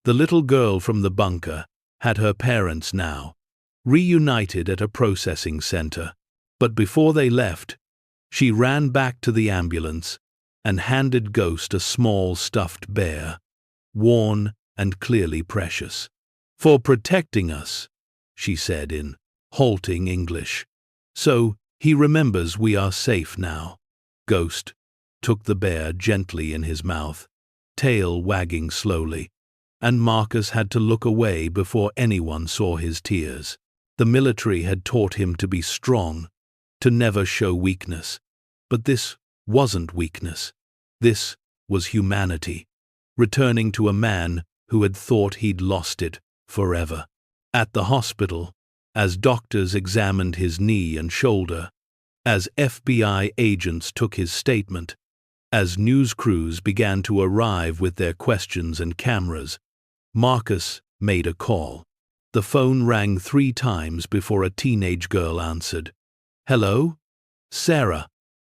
The little girl from the bunker had her parents now, reunited at a processing center. But before they left, she ran back to the ambulance and handed Ghost a small stuffed bear, worn and clearly precious. "For protecting us," she said in halting English. "So he remembers we are safe now." Ghost took the bear gently in his mouth, tail wagging slowly, and Marcus had to look away before anyone saw his tears. The military had taught him to be strong, to never show weakness. But this wasn't weakness. This was humanity, returning to a man who had thought he'd lost it forever. At the hospital, as doctors examined his knee and shoulder, as FBI agents took his statement, as news crews began to arrive with their questions and cameras, Marcus made a call. The phone rang 3 times before a teenage girl answered. "Hello? Sarah,"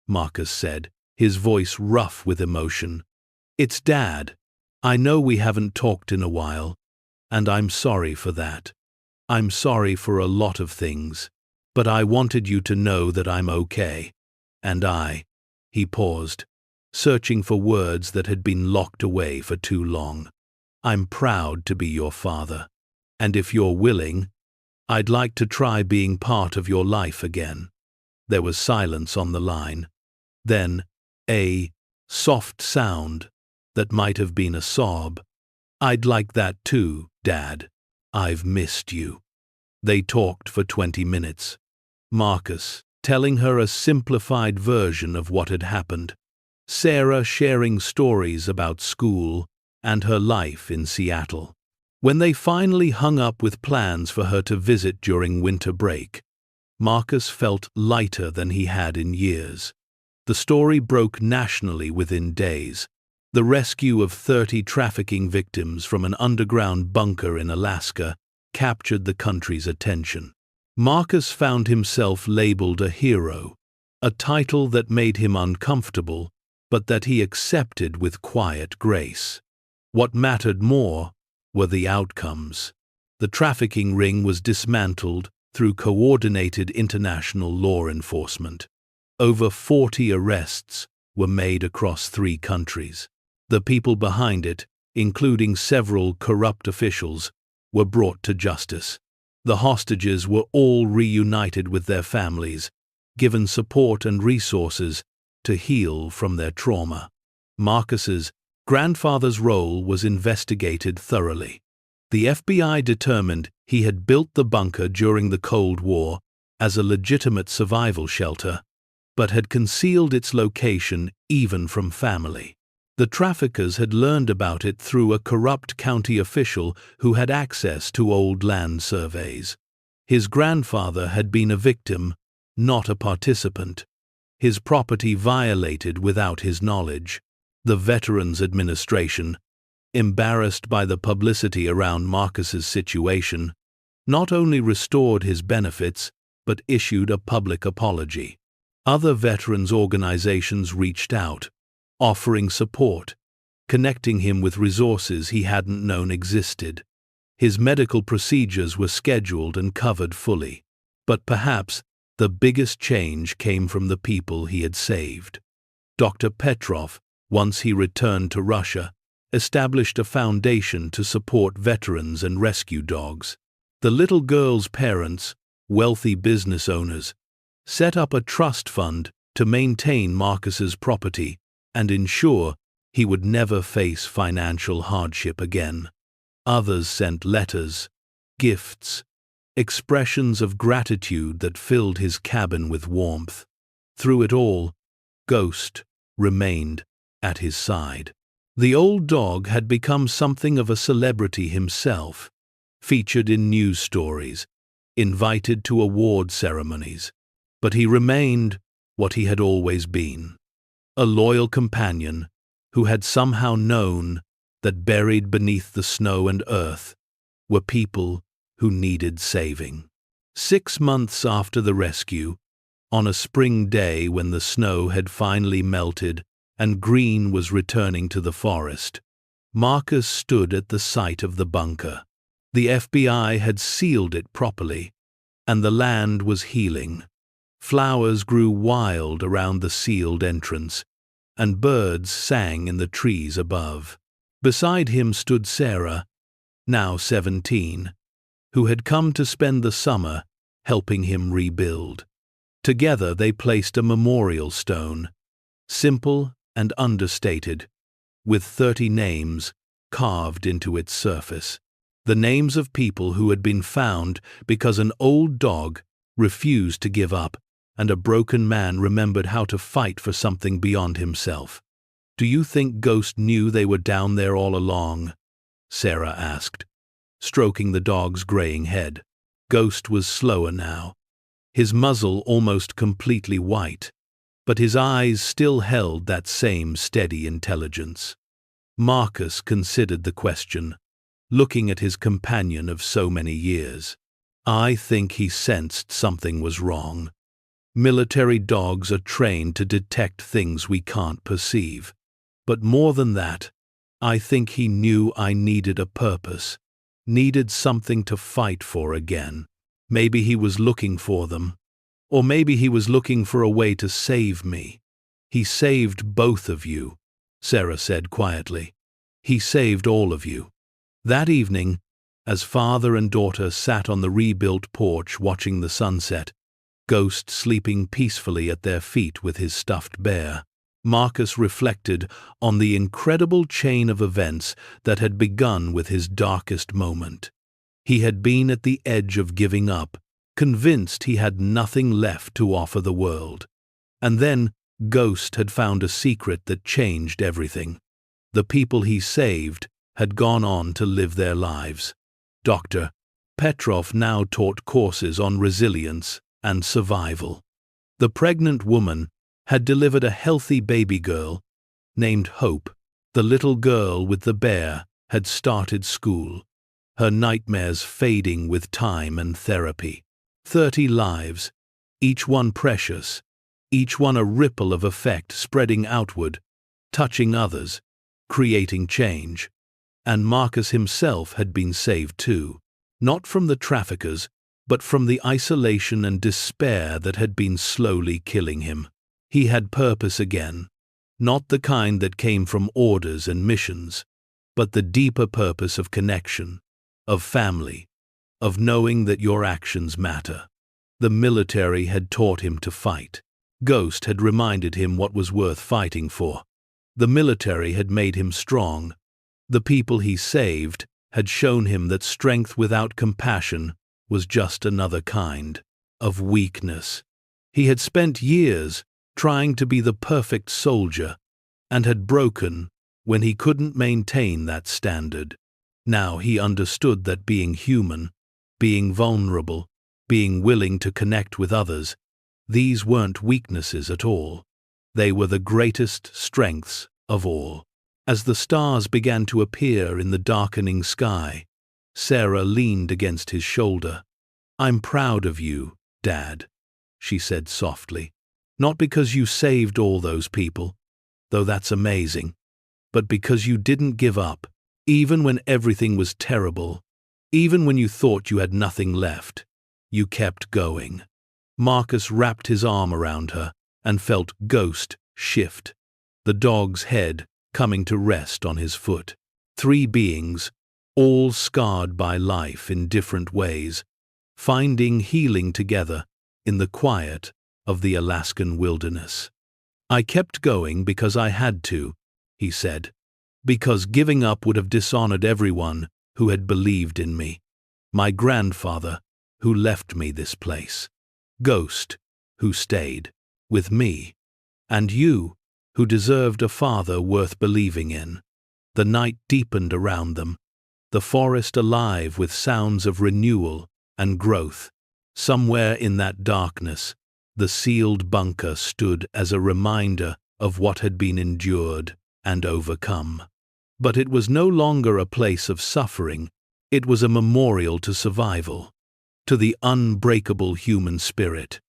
Marcus said, his voice rough with emotion. "It's Dad. I know we haven't talked in a while, and I'm sorry for that. I'm sorry for a lot of things, but I wanted you to know that I'm okay. And he paused, searching for words that had been locked away for too long. "I'm proud to be your father. And if you're willing, I'd like to try being part of your life again." There was silence on the line. Then, a soft sound that might have been a sob. "I'd like that too, Dad. I've missed you." They talked for 20 minutes. Marcus telling her a simplified version of what had happened. Sarah sharing stories about school and her life in Seattle. When they finally hung up with plans for her to visit during winter break, Marcus felt lighter than he had in years. The story broke nationally within days. The rescue of 30 trafficking victims from an underground bunker in Alaska captured the country's attention. Marcus found himself labeled a hero, a title that made him uncomfortable, but that he accepted with quiet grace. What mattered more were the outcomes. The trafficking ring was dismantled through coordinated international law enforcement. Over 40 arrests were made across 3 countries. The people behind it, including several corrupt officials, were brought to justice. The hostages were all reunited with their families, given support and resources to heal from their trauma. Marcus's grandfather's role was investigated thoroughly. The FBI determined he had built the bunker during the Cold War as a legitimate survival shelter, but had concealed its location even from family. The traffickers had learned about it through a corrupt county official who had access to old land surveys. His grandfather had been a victim, not a participant. His property violated without his knowledge. The Veterans Administration, embarrassed by the publicity around Marcus's situation, not only restored his benefits, but issued a public apology. Other veterans' organizations reached out, offering support, connecting him with resources he hadn't known existed. His medical procedures were scheduled and covered fully. But perhaps the biggest change came from the people he had saved. Dr. Petrov, once he returned to Russia, established a foundation to support veterans and rescue dogs. The little girl's parents, wealthy business owners, set up a trust fund to maintain Marcus's property and ensure he would never face financial hardship again. Others sent letters, gifts, expressions of gratitude that filled his cabin with warmth. Through it all, Ghost remained at his side. The old dog had become something of a celebrity himself, featured in news stories, invited to award ceremonies. But he remained what he had always been, a loyal companion who had somehow known that buried beneath the snow and earth were people who needed saving. 6 months after the rescue, on a spring day when the snow had finally melted and green was returning to the forest, Marcus stood at the site of the bunker. The FBI had sealed it properly, and the land was healing. Flowers grew wild around the sealed entrance, and birds sang in the trees above. Beside him stood Sarah, now 17, who had come to spend the summer helping him rebuild. Together they placed a memorial stone, simple and understated, with 30 names carved into its surface. The names of people who had been found because an old dog refused to give up and a broken man remembered how to fight for something beyond himself. "Do you think Ghost knew they were down there all along?" Sarah asked, stroking the dog's graying head. Ghost was slower now, his muzzle almost completely white, but his eyes still held that same steady intelligence. Marcus considered the question, looking at his companion of so many years. "I think he sensed something was wrong. Military dogs are trained to detect things we can't perceive. But more than that, I think he knew I needed a purpose, needed something to fight for again. Maybe he was looking for them, or maybe he was looking for a way to save me. He saved both of you," Sarah said quietly. "He saved all of you." That evening, as father and daughter sat on the rebuilt porch watching the sunset, Ghost sleeping peacefully at their feet with his stuffed bear, Marcus reflected on the incredible chain of events that had begun with his darkest moment. He had been at the edge of giving up, convinced he had nothing left to offer the world. And then Ghost had found a secret that changed everything. The people he saved had gone on to live their lives. Dr. Petrov now taught courses on resilience and survival. The pregnant woman had delivered a healthy baby girl named Hope. The little girl with the bear had started school, her nightmares fading with time and therapy. 30 lives, each one precious, each one a ripple of effect spreading outward, touching others, creating change. And Marcus himself had been saved too, not from the traffickers, but from the isolation and despair that had been slowly killing him. He had purpose again, not the kind that came from orders and missions, but the deeper purpose of connection, of family, of knowing that your actions matter. The military had taught him to fight. Ghost had reminded him what was worth fighting for. The military had made him strong. The people he saved had shown him that strength without compassion was just another kind of weakness. He had spent years trying to be the perfect soldier and had broken when he couldn't maintain that standard. Now he understood that being human, being vulnerable, being willing to connect with others, these weren't weaknesses at all. They were the greatest strengths of all. As the stars began to appear in the darkening sky, Sarah leaned against his shoulder. "I'm proud of you, Dad," she said softly. Not because you saved all those people, though that's amazing, but because you didn't give up, even when everything was terrible, even when you thought you had nothing left. You kept going. Marcus wrapped his arm around her and felt Ghost shift, the dog's head coming to rest on his foot. 3 beings, all scarred by life in different ways, finding healing together in the quiet of the Alaskan wilderness. I kept going because I had to, he said, because giving up would have dishonored everyone who had believed in me. My grandfather, who left me this place. Ghost, who stayed with me. And you, who deserved a father worth believing in. The night deepened around them, the forest alive with sounds of renewal and growth. Somewhere in that darkness, the sealed bunker stood as a reminder of what had been endured and overcome. But it was no longer a place of suffering, it was a memorial to survival, to the unbreakable human spirit,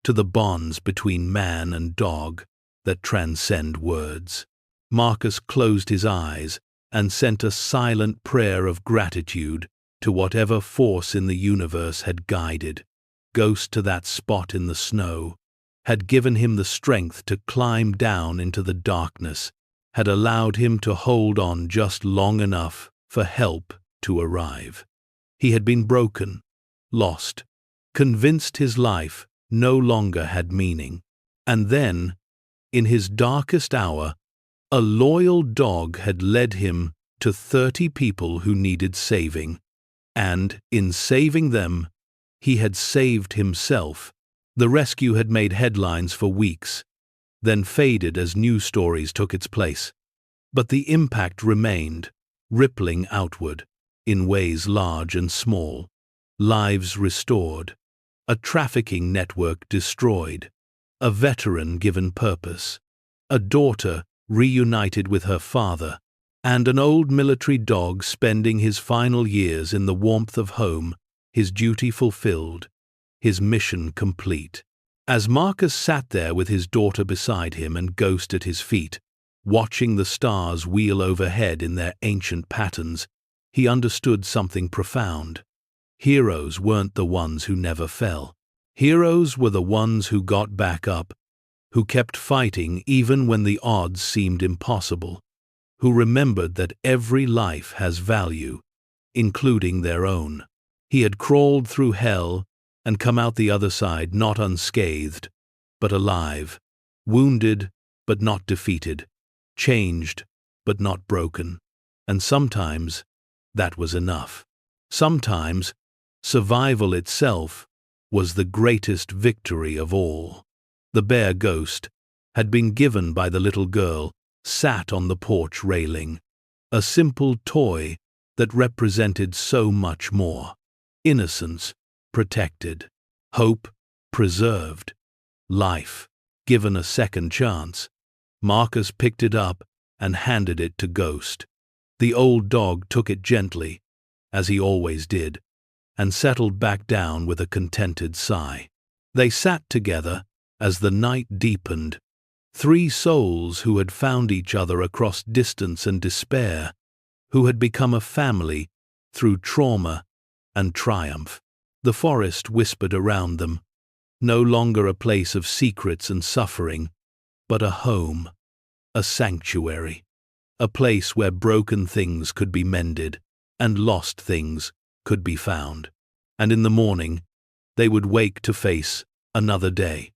to the bonds between man and dog that transcend words. Marcus closed his eyes and sent a silent prayer of gratitude to whatever force in the universe had guided Ghost to that spot in the snow, had given him the strength to climb down into the darkness, had allowed him to hold on just long enough for help to arrive. He had been broken, lost, convinced his life no longer had meaning. And then, in his darkest hour, a loyal dog had led him to 30 people who needed saving, and, in saving them, he had saved himself. The rescue had made headlines for weeks, then faded as news stories took its place. But the impact remained, rippling outward, in ways large and small. Lives restored, a trafficking network destroyed, a veteran given purpose, a daughter reunited with her father, and an old military dog spending his final years in the warmth of home, his duty fulfilled, his mission complete. As Marcus sat there with his daughter beside him and Ghost at his feet, watching the stars wheel overhead in their ancient patterns, he understood something profound. Heroes weren't the ones who never fell. Heroes were the ones who got back up, who kept fighting even when the odds seemed impossible, who remembered that every life has value, including their own. He had crawled through hell and come out the other side not unscathed, but alive, wounded but not defeated, changed but not broken. And sometimes that was enough. Sometimes survival itself was the greatest victory of all. The bear Ghost had been given by the little girl sat on the porch railing, a simple toy that represented so much more. Innocence protected, hope preserved, life given a second chance. Marcus picked it up and handed it to Ghost. The old dog took it gently, as he always did, and settled back down with a contented sigh. They sat together as the night deepened, 3 souls who had found each other across distance and despair, who had become a family through trauma and triumph. The forest whispered around them, no longer a place of secrets and suffering, but a home, a sanctuary, a place where broken things could be mended and lost things could be found. And in the morning, they would wake to face another day.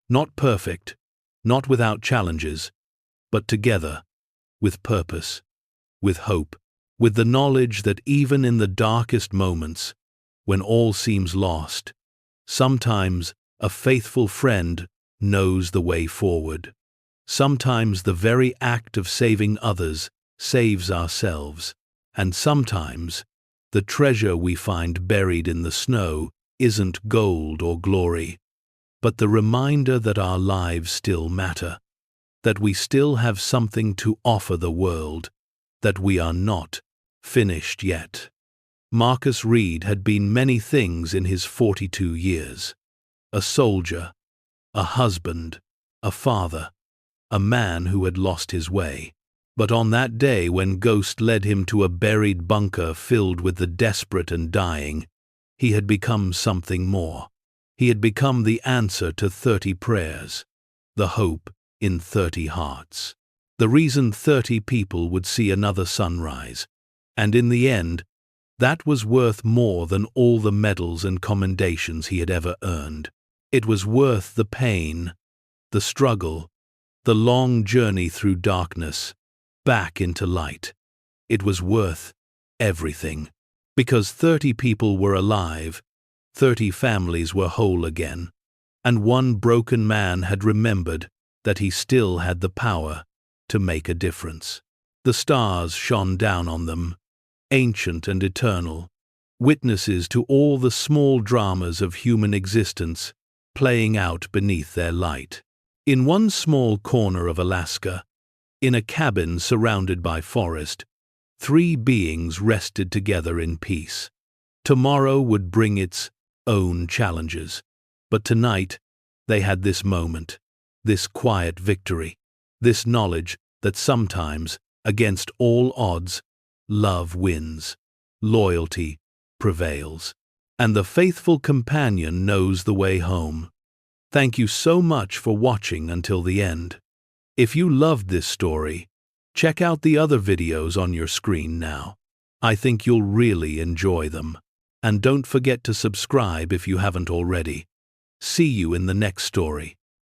Not perfect, not without challenges, but together, with purpose, with hope, with the knowledge that even in the darkest moments, when all seems lost, sometimes a faithful friend knows the way forward. Sometimes the very act of saving others saves ourselves, and sometimes the treasure we find buried in the snow isn't gold or glory, but the reminder that our lives still matter, that we still have something to offer the world, that we are not finished yet. Marcus Reed had been many things in his 42 years. A soldier, a husband, a father, a man who had lost his way. But on that day when Ghost led him to a buried bunker filled with the desperate and dying, he had become something more. He had become the answer to 30 prayers, the hope in 30 hearts, the reason 30 people would see another sunrise. And in the end, that was worth more than all the medals and commendations he had ever earned. It was worth the pain, the struggle, the long journey through darkness, back into light. It was worth everything. Because 30 people were alive, 30 families were whole again, and one broken man had remembered that he still had the power to make a difference. The stars shone down on them, ancient and eternal, witnesses to all the small dramas of human existence playing out beneath their light. In one small corner of Alaska, in a cabin surrounded by forest, 3 beings rested together in peace. Tomorrow would bring its own challenges, but tonight they had this moment, this quiet victory, this knowledge that sometimes, against all odds, love wins, loyalty prevails, and the faithful companion knows the way home. Thank you so much for watching until the end. If you loved this story, check out the other videos on your screen now. I think you'll really enjoy them. And don't forget to subscribe if you haven't already. See you in the next story.